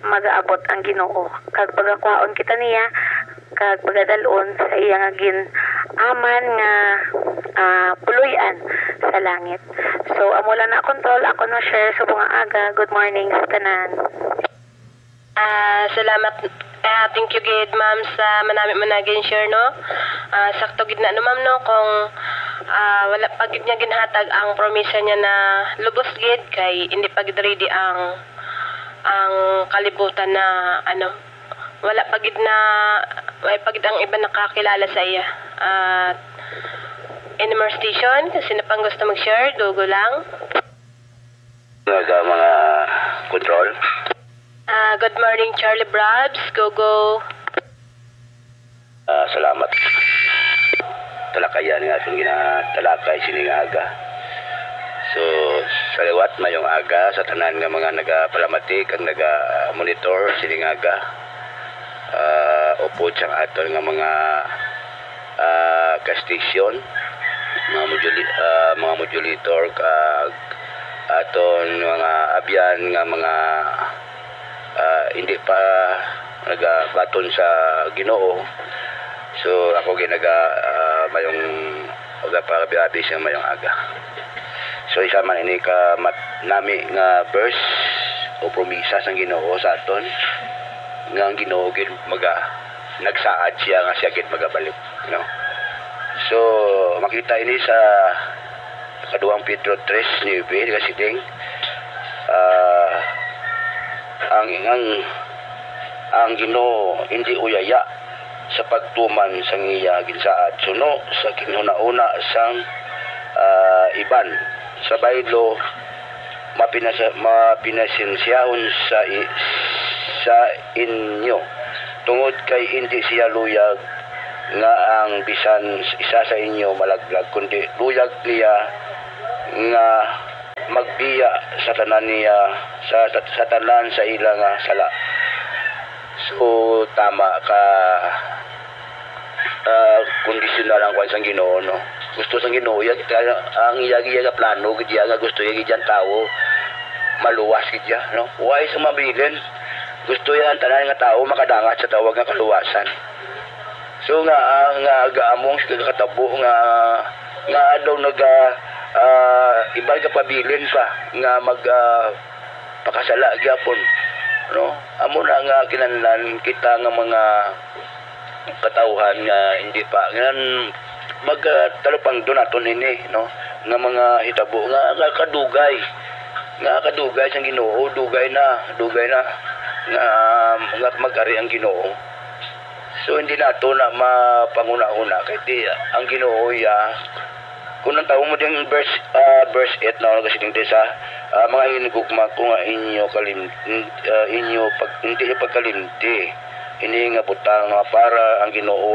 magaabot ang Ginoo kag pagakwaon kita niya kag pagadalon sa iya nga aman nga puloy-an sa langit. So amo lang na Control, ako no share subong nga aga. Good morning sa tanan. Salamat. Thank you gid ma'am sa manami managin share no. Sakto gid na no ma'am no kung wala pa gid niya ginhatag ang promesa niya na lubos gid kay hindi pa gid ready ang kalibutan na wala pa gid ang iba nakakilala sa iya. NMR station kasi na pang gusto mag-share, dugo lang. Mga Control. Good morning Charlie Brabs, go. Salamat. Talakayan nga itong ginatalakay sining aga. So, sa liwat mayong aga sa tanan nga mga nagapalamati kang naga-monitor sining aga. Upo siyang aton nga mga ka-station, mga modulator kag aton mga abyan nga mga hindi pa nagabaton sa Ginoo. So ako mayong pagabi siya mayong aga. So isa man ini ka nami nga verse o promisa sang Ginoo sa aton nga ang Ginoo gid nagsaad siya nga siya gid magabalik, no? So makita ini sa kaduang Pedro 3:9 kasi ding ang Ginoo hindi uyaya sa pagtuman sang iya ginsaad suno sa kinuna-una sang iban sa baylo mapinasinsiyahon sa inyo tungod kay hindi siya luyag nga ang bisan isa sa inyo malaglag kundi luyag niya nga magbiya sa tanan niya sa tanan sa ilang sala. So tama ka kondisyon lang kung sang Ginoo, no? Gusto sang Ginoo ang iya plano gid nga gusto iya tao maluwas gid no? Why sa mabilin gusto yan tanan nga tao makadangat sa tawag nga kaluwasan. So nga gaamong sa katabo nga daw ibang kapabilin pa nga pakasala gyapon, no? Amo na nga kinahanglan kita nga mga katawhan nga hindi pa ngan magtalupang donaton ini, no? Nga mga hitabo nga kadugay sang Ginoo, dugay na nga mag-ari ang Ginoo. So hindi nato na mapanguna-una kay ang Ginoo kung nang tawo mo din verse 8 na kasi ding sa mga hinugugma ko nga inyo pagkalimti ini nga butang para ang Ginoo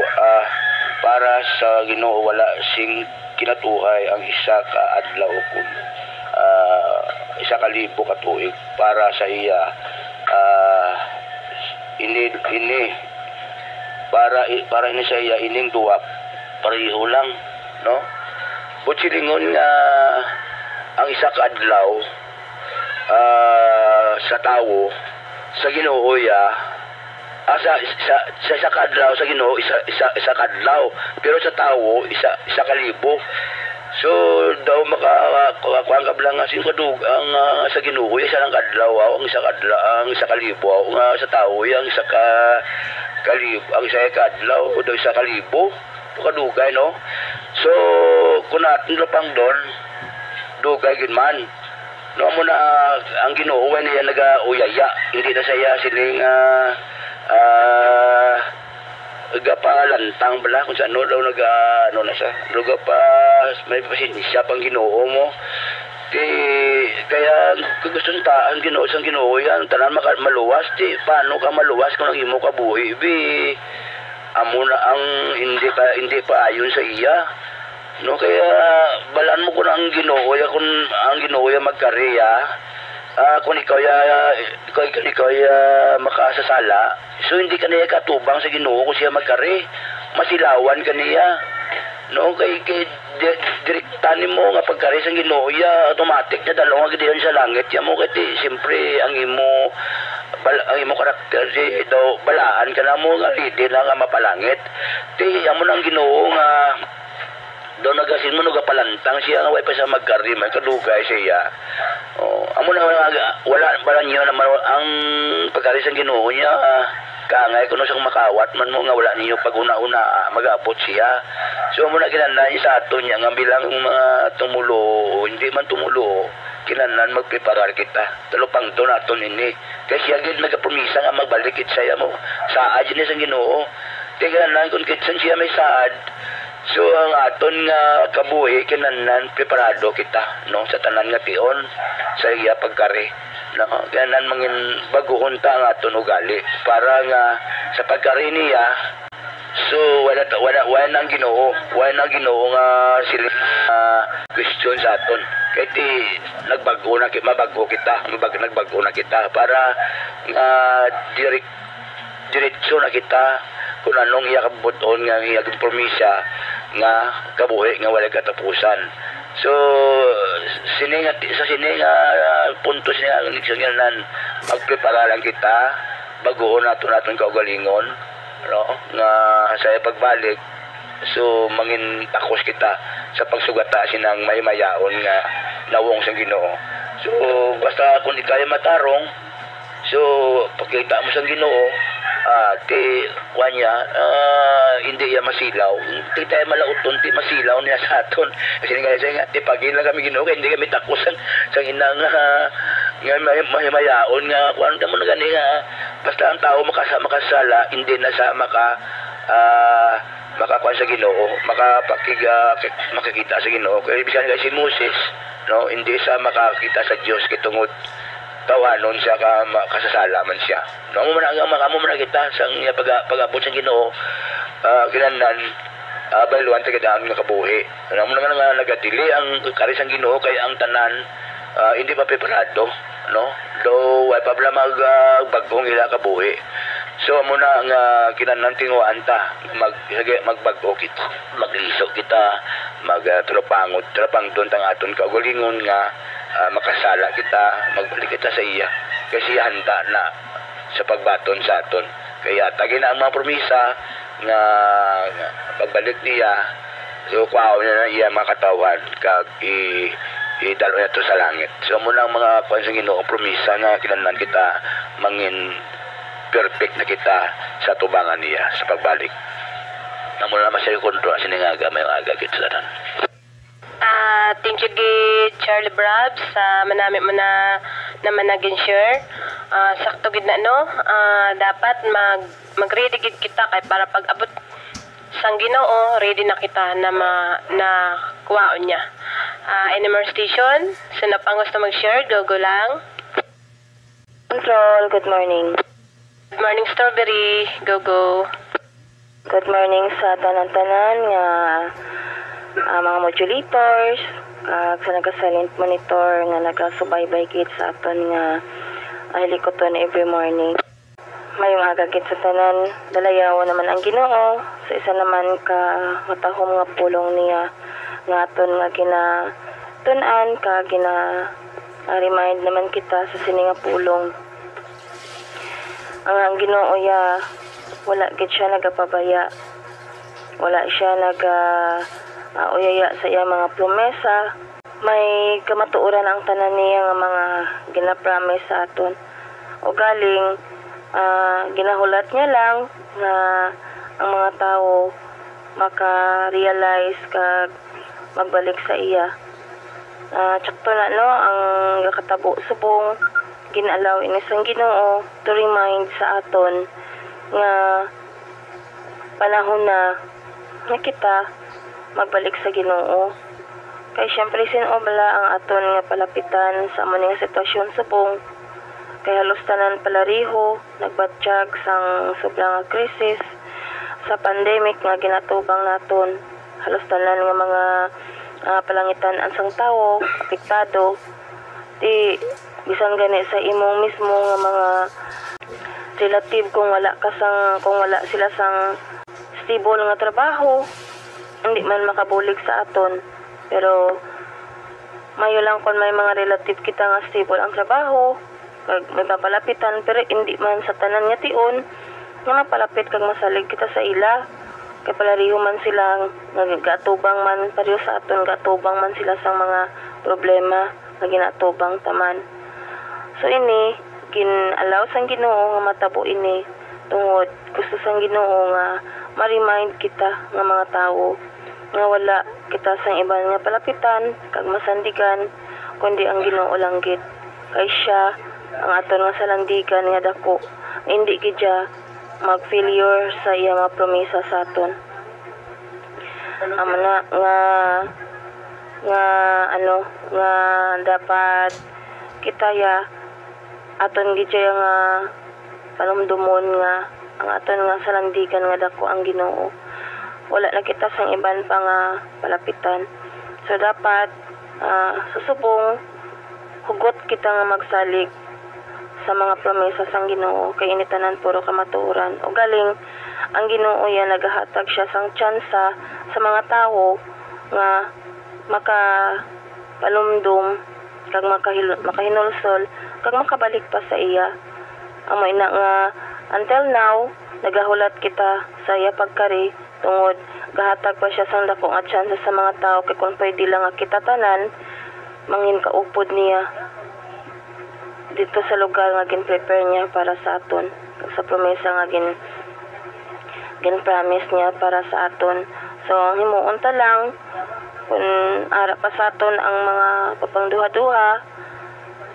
para sa Ginoo wala sing kinatuhay ang isa ka adlaw kun isa ka libo ka tuig para sa iya para ini sa iya ining duwa pareho lang, no? Butsilingon nga ang isa ka adlaw sa tawo sa Ginoo sa kadlaw sa Ginoo isa kadlaw pero sa tawo isa ka libo. So daw makakuan ka lang nga sin kadug ang sa Ginoo isa lang kadlaw ang isa kalibo nga sa tao ang isa ka kalibo ang isa kadlaw o daw isa kalibo kadugay no. So kun natin pang doon dugay gid man no mo na ang Ginoo niya nagauyaya hindi na saya sining gapalantang bala kung saan daw ano na siya luga pa may pasinisya pang Ginoo mo kaya gusto ang Ginoo sang Ginoo yan tanan maluwas paano ka maluwas kung ang imo kabuhi amo na ang hindi pa ayon sa iya no kaya balaan mo kung ang Ginoo kung ang Ginoo magkariya kung ikaw makasasala so hindi ka niya katubang sa Ginoo kung siya magkari masilawan ka niya no kay direktanin mo nga pagkari sa Ginoo automatic na dalawa gidiyan sa langit ya mo kay siyempre ang imo karakter daw balaan ka na mo nga hindi na nga mapalangit amo nang Ginoo nga daw nagasin mo nagapalantang siya nga way pa sa magkari may kadugay siya amo na wala niyo naman ang pagkari sa Ginoo niya kaangay kuno sang makawat man mo nga wala niyo pag una-una magabot siya so amo na kinahanglan sa aton niya nga bilang mga tumulo hindi man tumulo kinahanglan magpreparar kita talupang do naton ini kay siya gid nagapromisa nga magbalik kit siya mo saad ni sa Ginoo kinahanglan kun kitsan siya may saad. So ang aton nga kabuhi kinahanglan preparado kita no sa tanan nga tion sa iya pagkari no kinahanglan mangin baguhon ta ang aton ugali para nga sa pagkari niya so wala nang Ginoo nga sila question sa aton kay ti nagbago na kita para diretso na kita kung anong iya kabuton nga iya kompromisa nga kabuhi nga wala katapusan. So sininga punto sininga nigsangalan magprepara lang kita bago naton kaugalingon no nga sa pagbalik so mangin takos kita sa pagsugata sinang may mayaon nga nawong sa Ginoo. So basta kung di kaya matarong so pakita mo sa Ginoo wanya hindi ya masilaw ti tayo malauton ti masilaw niya sa aton kasi nga ti pagin lang kami Ginoo hindi kami takusan sa inang nga mahimayaon nga kuan mo na gani nga basta ang tao makasala hindi na sa makakuan sa Ginoo makakita sa Ginoo kaya bisan nga si Moses no hindi sa makakita sa Dios kitungod tawanon siya kasasalaman siya. No mo man kita sang pagabot sa Ginoo kinahanglan baluan ta kadaan nga kabuhi. No mo nga nagadili ang kari sang Ginoo kay ang tanan hindi pa preparado no. Do way pa bala magbagong ila kabuhi. So amo na nga kinahanglan tinguan ta magbago kita magliso kita trapang don tang aton kaugalingon nga makasala kita magbalik kita sa iya kasi handa na sa pagbaton sa aton kaya tagi na ang mga promisa nga pagbalik niya so kuhaw na iya makatawan kag idalo na to sa langit so muna ang mga pansang Ginoo promisa nga kinahanglan kita mangin perfect na kita sa tubangan niya sa pagbalik namo na masay kontrol siningaga may aga kit sa tanan. Thank you gid Charlie Brabs sa manami mo na naman naging share sakto gid na no dapat mag-ready gid kita kay para pag abot sang Ginoo ready na kita na kuwaon niya NMR station sino pang gusto mag-share go lang Control, good morning. Good morning Strawberry go Good morning sa tanan-tanan nga mga modulators sa naka-silent monitor nga nagasubaybay gid sa aton nga hilikoton every morning. Mayong aga gid sa tanan dalayawan naman ang Ginoo sa isa naman ka matahom nga pulong niya nga aton nga tun-an ka remind naman kita sa sini nga pulong ang Ginoo wala gid siya nagapabaya wala siya uyaya sa iya mga promesa. May kamatuoran ang tanan niya nga mga ginapromise sa aton. O galing ginahulat niya lang na ang mga tao maka-realize kag magbalik sa iya. Tsakto na no ang katabo subong ginalaw ini sang Ginoo to remind sa aton nga panahon na kita magbalik sa Ginoo. Kay syempre sinobala ang aton nga palapitan sa amo nga sitwasyon subong. Kay halos tanan palariho nagbatsyag sang sobrang krisis sa pandemic nga ginatubang naton. Halos tanan nga mga palangitan ang sang tawo apektado. Di bisan gani sa imong mismo nga mga relative kung wala sila sang stable nga trabaho, hindi man makabulig sa aton. Pero mayo lang kung may mga relative kita nga stable ang trabaho, kag may papalapitan pero hindi man sa tanan nga tion nga mapalapit kag masalig kita sa ila. Kay palariho man sila gatubang man pareho sa aton, gatubang man sila sa mga problema nga ginatubang taman. So ini gin-allow sang Ginoo nga matabo ini tungod gusto sang Ginoo nga ma-remind kita nga mga tawo nga wala kita sang iban nga palapitan kag masandigan kundi ang Ginoo lang gid. Kay siya ang aton nga salandigan nga dako, hindi gid siya mag-failure sa iya mga promesa sa aton. Amo na nga dapat kita ya aton gid siya nga panumdumon nga ang aton nga salandigan nga dako ang Ginoo. Wala na kita sang iban pa nga palapitan. So dapat susubong hugot kita nga magsalig sa mga promesa sang Ginoo kay ini tanan puro kamatuoran. O galing ang Ginoo ya nagahatag siya sang tsansa sa mga tawo nga makapalumdum kag makahinulsol kag makabalik pa sa iya. Amo ina nga until now nagahulat kita sa iya pagkari tungod gahatag pa siya sang dako nga tsansa sa mga tao kay kung pwede lang nga kita tanan mangin kaupod niya dito sa lugar nga gin-prepare niya para sa aton sa promesa nga gin-promise niya para sa aton. So himuon ta lang kung ara pa sa aton ang mga papangduha-duha,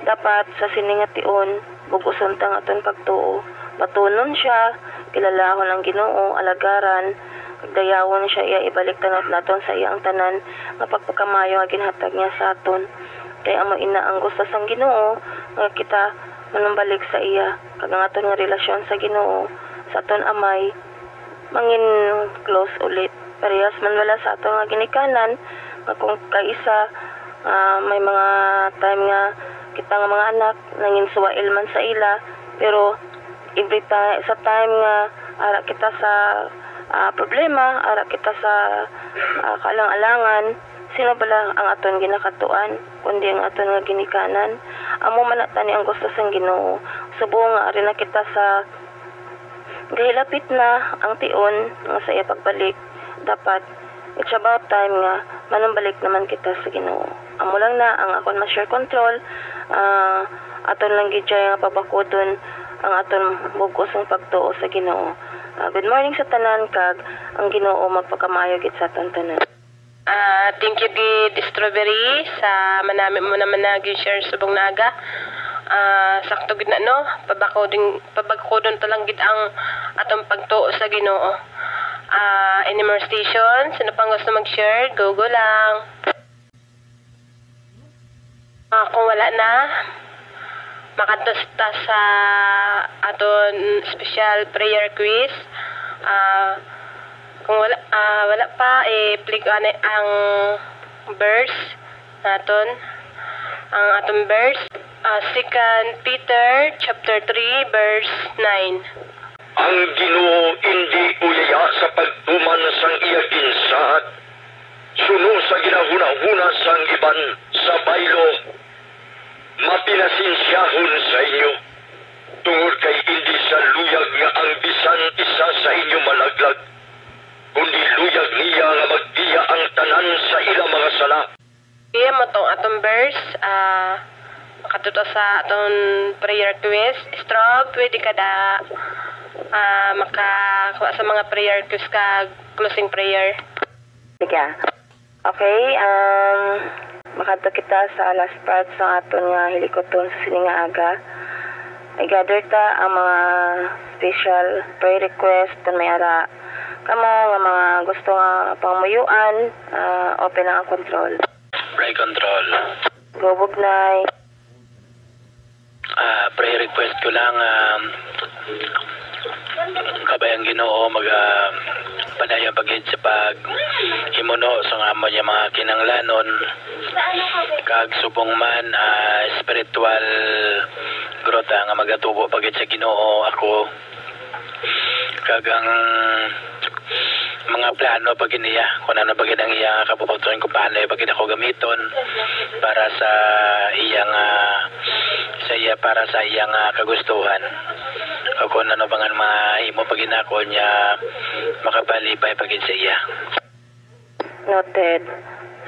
dapat sa siningation buguson tang aton pagtuo. Batunon siya, kilalahon ang Ginoo, alagaran, dayawon siya iya ibalik tanot naton sa iyang tanan nga pagpakamayo nga ginhatag niya sa aton. Kay amo ina ang gusto sang Ginoo nga kita manumbalik sa iya kag ang aton nga relasyon sa Ginoo sa aton amay mangin close ulit. Parehas man wala sa aton nga ginikanan nga kung kaisa may mga time nga kita nga mga anak nangin suwail man sa ila, pero every time sa time nga ara kita sa problema, ara kita sa kalang-alangan, sino bala ang aton ginakatuan kundi ang aton nga ginikanan. Amo man tani ang gusto sang Ginoo. Subong nga ari na kita sa gahilapit na ang tion nga sa iya pagbalik. Dapat it's about time nga manumbalik naman kita sa Ginoo. Amo lang na ang akon ma-share control, aton lang gid siya nga pabakodon ang aton bugos ng pagtuo sa Ginoo. Good morning sa tanan kag ang Ginoo magpakamayo gid sa aton tanan. Thank you gid Strawberry sa manami mo naman nag-share subong naga. Sakto gid na no, pabakodon ta lang gid ang atong pagtuo sa Ginoo. Any more station, sino pang gusto mag-share, go lang. Kung wala na, makatusta sa aton special prayer quiz. Kung wala pa, i-click ang verse naton. Ang atong verse, 2 Peter chapter 3 verse 9. Ang Ginoo hindi uyaya sa pagtuman sang iya ginsaad. Suno sa ginahuna-huna sang iban sa baylo. Mapinasinsyahon sa inyo. Tungod kay hindi sa luyag nga ang bisan isa sa inyo malaglag, kundi luyag niya nga magdiya ang tanan sa ilang mga sala. Iya mo tong atong verse, katuto sa atong prayer request. Stroke, pwede ka da makakuha sa mga prayer request ka closing prayer. Sige. Okay, makadto kita sa last part sa aton nga hilikoton sa sining nga aga. I gather ta ang mga special prayer request kung may ara kamo nga mga gusto nga pangmuyuan, open ang control. Pray control. Go Bugnay. Prayer request ko lang, kabayang Ginoo panayang pagid sa pag himuno sa nga mo niya mga kinanglanon kag subong man spiritual growth nga magatubo pagid sa Ginoo ako kag ang mga plano pag niya kung ano pagid ang iya kabubuton ko paano pagid ako gamiton para sa iyang para sa iyang kagustuhan. O kung ano bang mahimo pag inako niya makapalipay pagin sa iya. Noted.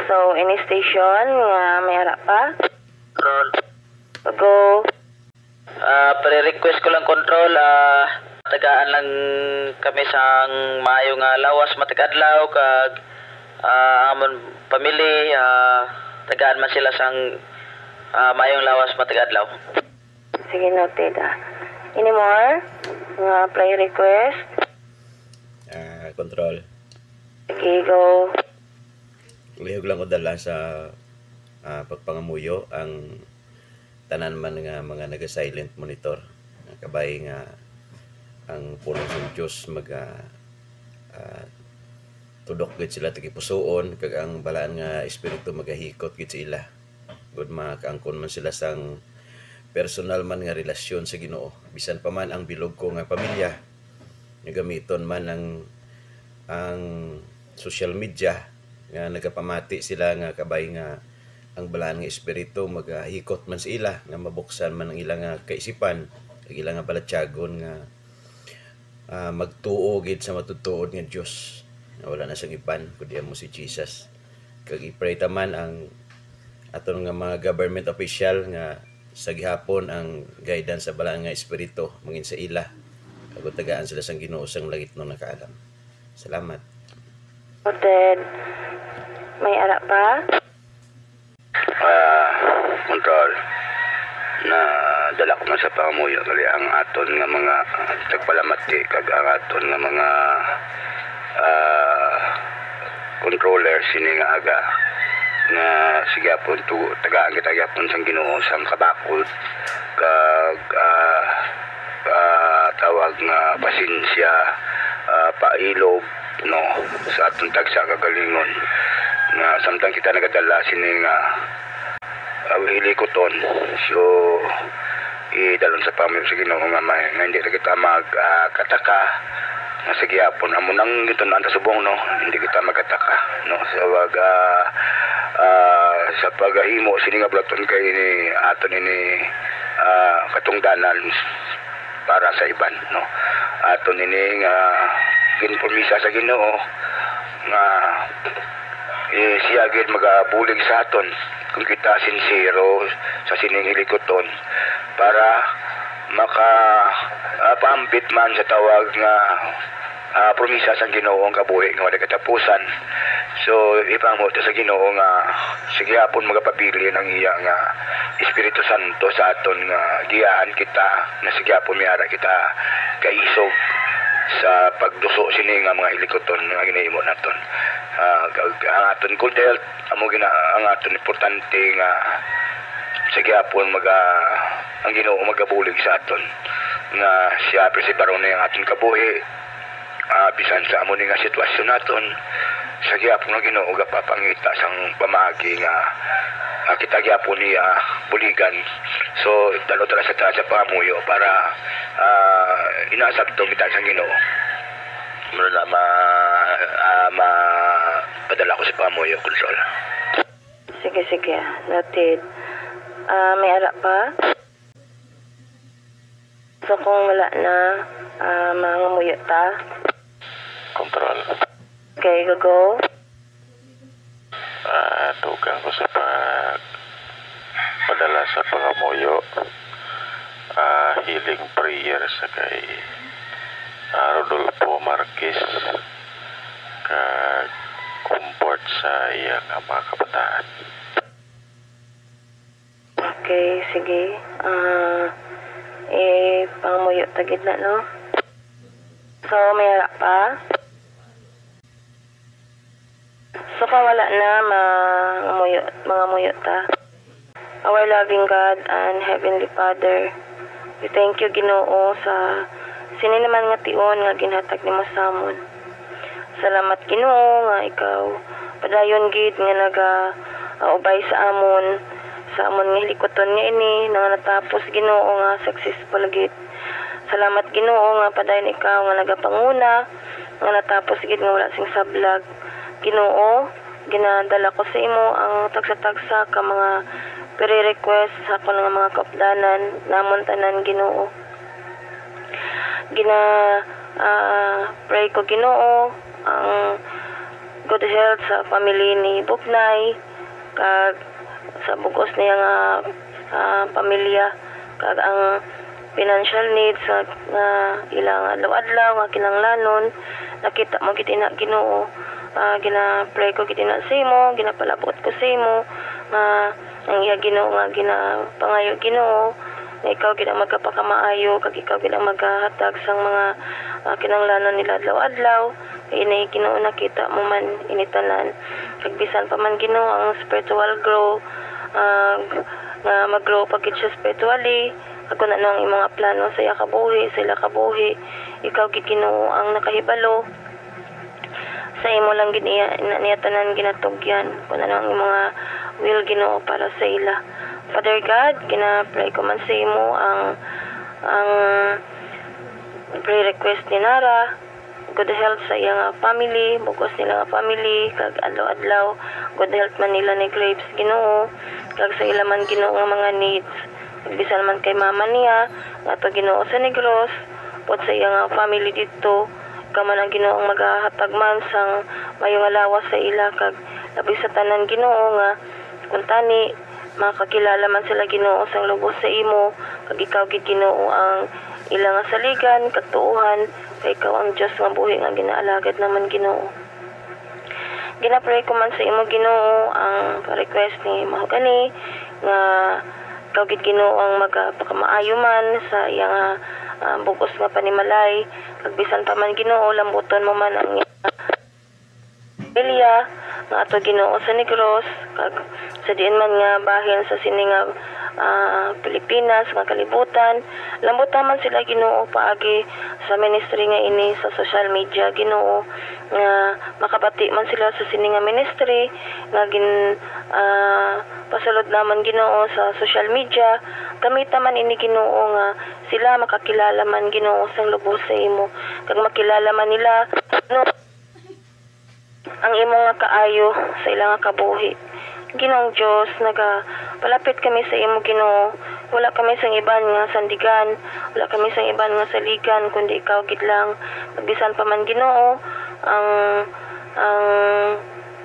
So, any station nga may ara pa? Control. Go. Pre-request ko lang control. Tagaan lang kami sang maayo nga lawas matakadlaw kag amon pamili tagaan man sila sang maayong lawas matagadlaw. Sige, noted. Any more? Nga play request? Control. Okay, go. Lihog lang ko dala sa pagpangamuyo ang tanan man nga mga naga-silent monitor. Kabay nga ang pulong ng Diyos tudok gid sila tagipusoon kag ang balaan nga espiritu magahikot gid sa ila. Good makaangkon man sila sang personal man nga relasyon sa Ginoo. Bisan pa man ang bilog ko nga pamilya nga gamiton man ang social media nga nagapamati sila nga kabay nga ang balaan nga espiritu magahikot man sa ila nga mabuksan man ang ilang nga kaisipan kag ilang nga balatyagon nga magtuo gid sa matutuod nga Dios nga wala na sang iban kundi amo si Jesus. Kag i-pray ta man ang aton nga mga government official nga sa gihapon ang guidance sa balaan nga espiritu mangin sa ila kag tagaan sila sang Ginoo sang langit no nakaalam. Salamat. Noted. May ara pa? Control. Na dala ko man sa pangamuyo kali ang aton nga mga tagpalamati kag ang aton nga mga controller sini nga aga nga sige po tagaan kita gyapon sang Ginoo sang kabakod kag tawag nga pasensya pailob no sa atong tagsa kagalingon nga samtang kita nagadala sini nga hilikoton so idalon sa pamilya sa Ginoo nga nga hindi na kita magkataka nga sa gihapon amo nang ito na subong no hindi kita magkataka no sa wag sa paghimo sini nga blaton kay ni aton ini katungdanan para sa iban no aton ini nga ginpormisa sa Ginoo nga siya gid magabulig sa aton kung kita sincero sa sining hilikoton para paambit man sa tawag nga promisa sa Ginoo ang kabuhi nga wala katapusan. So ipamot sa Ginoo nga sige hapon magapabili ng iya nga Espiritu Santo sa aton nga giyaan kita na sige hapon miara kita kaisog sa pagduso sini nga mga hilikoton nga ginahimo naton. Ang aton good health ang aton importante nga sige hapon ang Ginoo magabulig sa aton nga siya presibaro na ang aton kabuhi bisan sa amo nga sitwasyon naton sa gyapon nga Ginoo gapapangita sang pamagi nga kita gyapon niya buligan so dalo tara sa pamuyo para inasabto kita sang Ginoo muna na padala ko sa pamuyo control. Sige noted. May ara pa? So kung wala na mangamuyo ta Control. okay go dugang ko sa padala sa pangamuyo, healing prayer sa kay Rodolfo Marquez, kag comfort sa iyang mga kabataan. Okay, sige. Pangamuyo tagid na, no? So, may harap pa? So, wala na mga muyo ta. Our loving God and Heavenly Father, we thank you, Ginoo, sa sini naman nga tion nga ginhatag nimo sa amon. Salamat, Ginoo, nga ikaw padayon gid nga ubay sa amon nga hilikoton nga ini nga natapos, Ginoo, nga successful gid. Salamat, Ginoo, nga padayon ikaw nga nagapanguna nga natapos gid nga wala sing sablag. Ginoo, ginadala ko sa imo ang tagsa-tagsa ka mga pire-request sa ako ng mga kapdanan namon tanan, Ginoo. Pray ko, Ginoo, ang good health sa family ni Buknay, kag sa bugos niya nga pamilya, kag ang financial needs nga ilang adlaw-adlaw nga kinanglanon, nakita mo gid ina, Ginoo. Gina-pray ko gid ina sa imo, ginapalabot ko sa imo nga ang iya, Ginoo, nga ginapangayo, Ginoo, nga ikaw gid ang magkapakamaayo, kag ikaw gid ang maghahatag sang mga kinanglanon nila adlaw-adlaw. Ini, Ginoo, nakita mo man initanan, kag bisan pa man, Ginoo, ang spiritual grow, nga mag-grow pagid siya spiritually. Ako na ang imong plano sa iya kabuhi, sa ila kabuhi, ikaw gid, Ginoo, ang nakahibalo. Sa imo lang gid niya tanan ginatugyan, kung ano ang mga will, Ginoo, para sa ila. Father God, gina-pray ko man sa imo ang prayer request ni Nara, good health sa iyang family, bugos nila nga family, kag adlaw-adlaw good health man nila ni Grapes, Ginoo, kag sa ila man, Ginoo, nga mga needs, bisan man kay mama niya nga to, Ginoo, sa Negros, pod sa iyang family dito, kaman ang Ginoo ang maghahatag man sang mayong alawas sa ila, kag labi sa tanan, Ginoo, nga kung tani makakilala man sila, Ginoo, sang lubos sa imo, kag ikaw gid, Ginoo, ang ilang saligan, kag tuuhan, kay ikaw ang Diyos nga buhi nga ginaalagad naman, Ginoo. Ginapray ko man sa imo, Ginoo, ang request ni Mahogany nga ikaw gid, Ginoo, ang magpakamaayo man sa iyang bugos nga panimalay, kag bisan pa man, Ginoo, lambuton mo man ang pamilya nga ato, Ginoo, sa Negros, kag sa diin man nga bahin sa sini nga Pilipinas nga kalibutan, lambutan man sila, Ginoo, paagi sa ministry nga ini sa social media, Ginoo, nga makabati man sila sa sini nga ministry nga pasulod naman, Ginoo, sa social media, gamita man ini, Ginoo, nga sila makakilala man, Ginoo, sang lubos sa imo, kag makilala man nila, no, ang imo nga kaayo sa ilang kabuhi. Ginoong Diyos, palapit kami sa imo, Ginoo. Wala kami sang iban nga sandigan, wala kami sang iban nga saligan, kundi ikaw gid lang. Pagbisan pa man, Ginoo, ang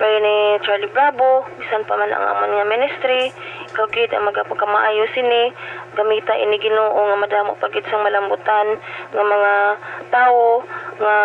prayer ni Charlie Bravo, bisan pa man ang amon nga ministry, ikaw gid ang magapagkamaayo sini, gamita ini, Ginoo, nga madamo pagid sang malambutan nga mga tao nga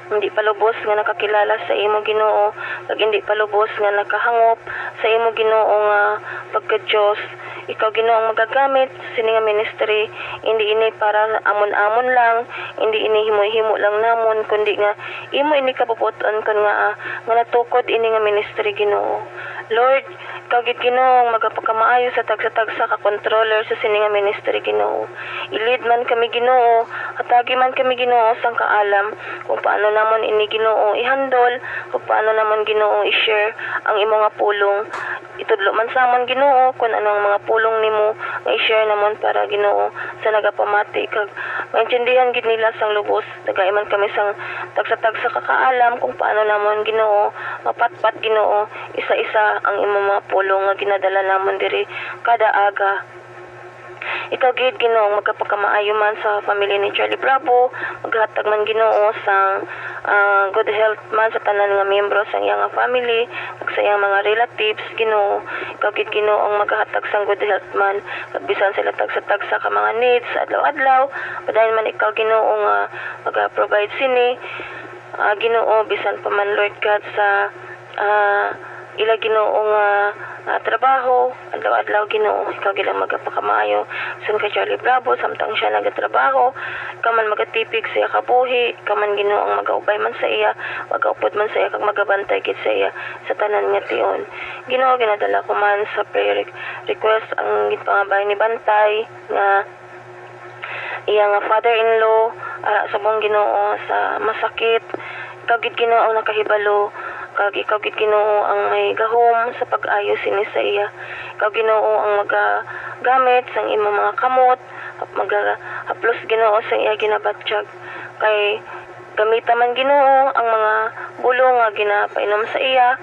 hindi palubos nga nakakilala sa imo, Ginoo, kag hindi palubos nga nakahangop sa imo, Ginoo, nga pagka-Diyos. Ikaw, Ginoo, ang magagamit sa nga ministry, hindi ini para amon-amon lang, hindi ini himo-himo lang namon, kundi nga imo ini kapuputon kon nga natukod ini nga ministry, Ginoo. Lord, ikaw gid, Ginoo, magapagkamaayo sa tagsa-tagsa ka controller sa sini nga ministry, Ginoo. I-lead man kami, Ginoo, atagi man kami, Ginoo, sang kaalam kung paano namon ini, Ginoo, i-handle, kung paano namon, Ginoo, i-share ang imo nga pulong. Itudlo man sa amon, Ginoo, kung anong mga pulong nimo nga i-share namon para, Ginoo, sa nagapamati, kag maintindihan gid nila sang lubos. Dagay man kami sang tagsa-tagsa ka kaalam kung paano namon, Ginoo, mapatpat, Ginoo, isa-isa ang imo mga pulong nga ginadala namon diri kada aga. Ikaw gid Ginoo magkapakamaayo man sa pamilya ni Charlie Bravo, maghatag man Ginoo sa good health man sa tanan nga miyembro sa iyang family, ug sa iyang mga relatives Ginoo. Ikaw gid Ginoo ang maghatag sa good health man, kag bisan sila tagsa-tagsa ka mga needs sa adlaw-adlaw, padayon man ikaw Ginoo nga mag-provide sini. Ginoo bisan pa man Lord God sa ila Ginoo nga trabaho adlaw-adlaw Ginoo, ikaw gid ang magapakamaayo sun kay Charlie Bravo samtang siya nagatrabaho, ikaw man magatipig sa iya kabuhi, ikaw man Ginoo ang magaubay man sa iya, magaupod man sa iya kag magabantay gid sa iya sa tanan nga tion. Ginoo ginadala ko man sa prayer request ang gipangabay ni Bantay nga iyang father-in-law sa buong Ginoo sa masakit, ikaw gid Ginoo ang nakahibalo, kag ikaw gid Ginoo ang may gahom sa pag-ayo sini sa iya. Ikaw Ginoo ang magagamit sang imong mga kamot, magahaplos Ginoo sa iya ginabatsyag, kay gamita man Ginoo ang mga bulong nga ginapainom sa iya,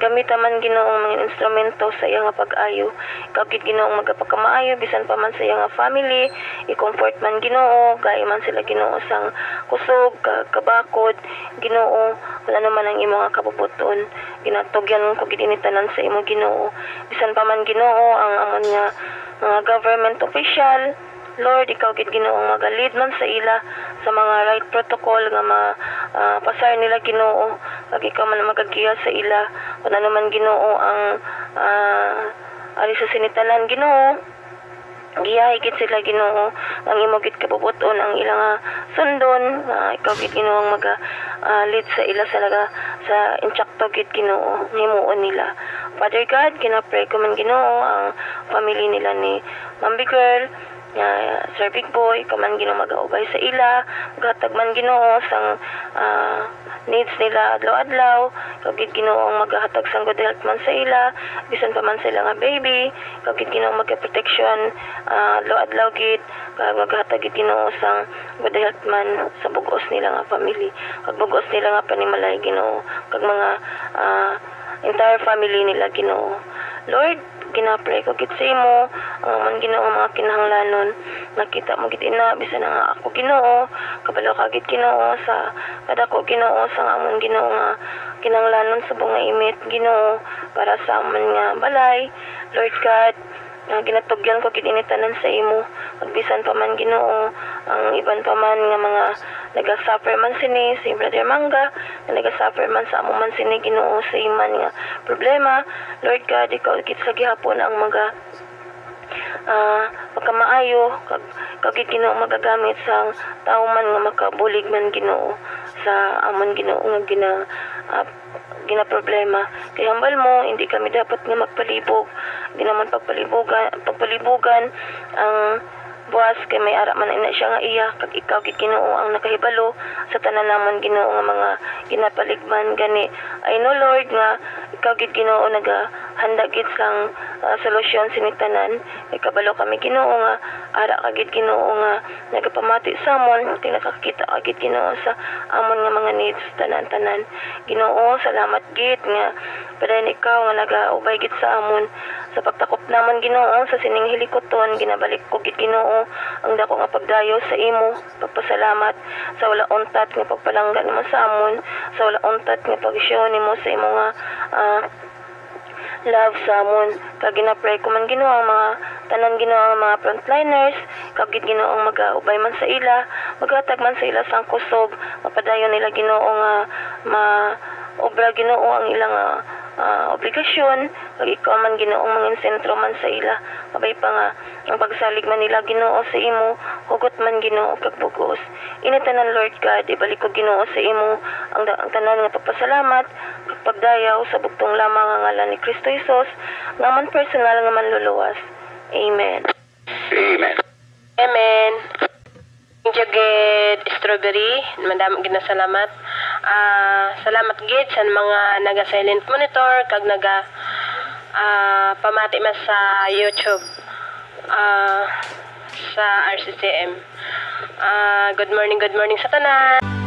gamita man Ginoo ang mga instrumento sa iya nga pag-ayo. Ikaw gid Ginoo ang magapakamaayo bisan pa man sa iya nga family, i-comfort man Ginoo, gay man sila Ginoo sang kusog, kabakod Ginoo, wala naman ang imong kabubuton. Ginatugyan ko gid ini tanan sa imo Ginoo. Bisan pa man Ginoo ang amon nga mga government official, Lord, ikaw gid Ginoo ang magalid man sa ila sa mga right protocol nga pasar nila Ginoo, kag ikaw man magagiya sa ila kun ano man Ginoo ang ari sa sinitanan Ginoo. Giyahay gid sila Ginoo, ang imo gid kabubuton ang ilang sundon, ikaw gid Ginoo ang lead sa ila sa insyakto gid Ginoo himuon nila. Father God, kinapray ko man Ginoo ang family nila ni Mambi Girl, Sir Big Boy, kaman Ginoo magaubay sa ila, gatag man Ginoo sang needs nila adlaw-adlaw, ikaw gid Ginoo ang maghatag sang good health man sa ila, bisan pa man sila nga baby, ikaw gid Ginoo magka-protection adlaw-adlaw gid, kag maghatag gid Ginoo sang good health man sa bugos nila nga family, kag bugos nila nga panimalay Ginoo, kag mga entire family nila Ginoo. Lord, ginapray ko gid sa imo ang man Ginoo mga kinahanglanon, nakita mo gid ina bisan nga ako Ginoo, kabalo ka gid Ginoo sa kadako Ginoo sa amon Ginoo nga kinahanglanon sa bunga imit Ginoo para sa amon nga balay. Lord God, ginatugyan ko gid ini tanan sa imo, bisan pa man Ginoo ang iban pa man nga mga nagasuffer man sini si Brother Mangga, nga nagasuffer man sa amo man sini Ginoo sa iman nga problema. Lord God, ikaw gid sa gihapon ang pagkamaayo, kag gid Ginoo magagamit sa tao man nga makabulig man Ginoo sa amon Ginoo nga gina problema. Kay hambal mo, hindi kami dapat nga magpalibog, hindi naman pagpalibugan ang buwas kay may ara man ina siya nga iya, kag ikaw gid Ginoo ang nakahibalo sa tanan namon Ginoo nga mga ginapaligman gani. I know Lord nga ikaw gid Ginoo handa gid sang solusyon sini tanan, kay kabalo kami Ginoo nga ara ka gid Ginoo nga nagapamati sa amon, kay nakakita ka gid Ginoo sa amon nga mga needs tanan-tanan Ginoo. Salamat gid nga padayon ikaw nga nagaubay gid sa amon sa pagtakop namon Ginoo sa sining hilikoton. Ginabalik ko gid Ginoo ang dako nga pagdayo sa imo, pagpasalamat sa wala untat nga pagpalangga nimo sa amon, sa wala untat nga pag-show nimo sa imo nga love sa amon. Kag ginapray ko man Ginoo ang mga tanan Ginoo ang mga frontliners, kag gid Ginoo ang magaubay man sa ila, maghatag man sa ila sang kusog, mapadayon nila Ginoo nga obra Ginoo ang ilang obligasyon, kag ikaw man Ginoo ang mga sentro man sa ila, kabay pa nga ang pagsalig man nila Ginoo sa imo, hugot man Ginoo kag bugos. Initanan Lord God, ibalik ko Ginoo sa imo ang tanan nga pagpasalamat kag pagdayaw sa bugtong lamang nga ngalan ni Kristo Jesus, nga man personal nga manluluwas. Amen. Amen. Amen. Jaged strawberry, madam gid na salamat. Salamat gid sa mga naga-silent monitor kag pamati man sa YouTube sa RCCM. Good morning sa tanan.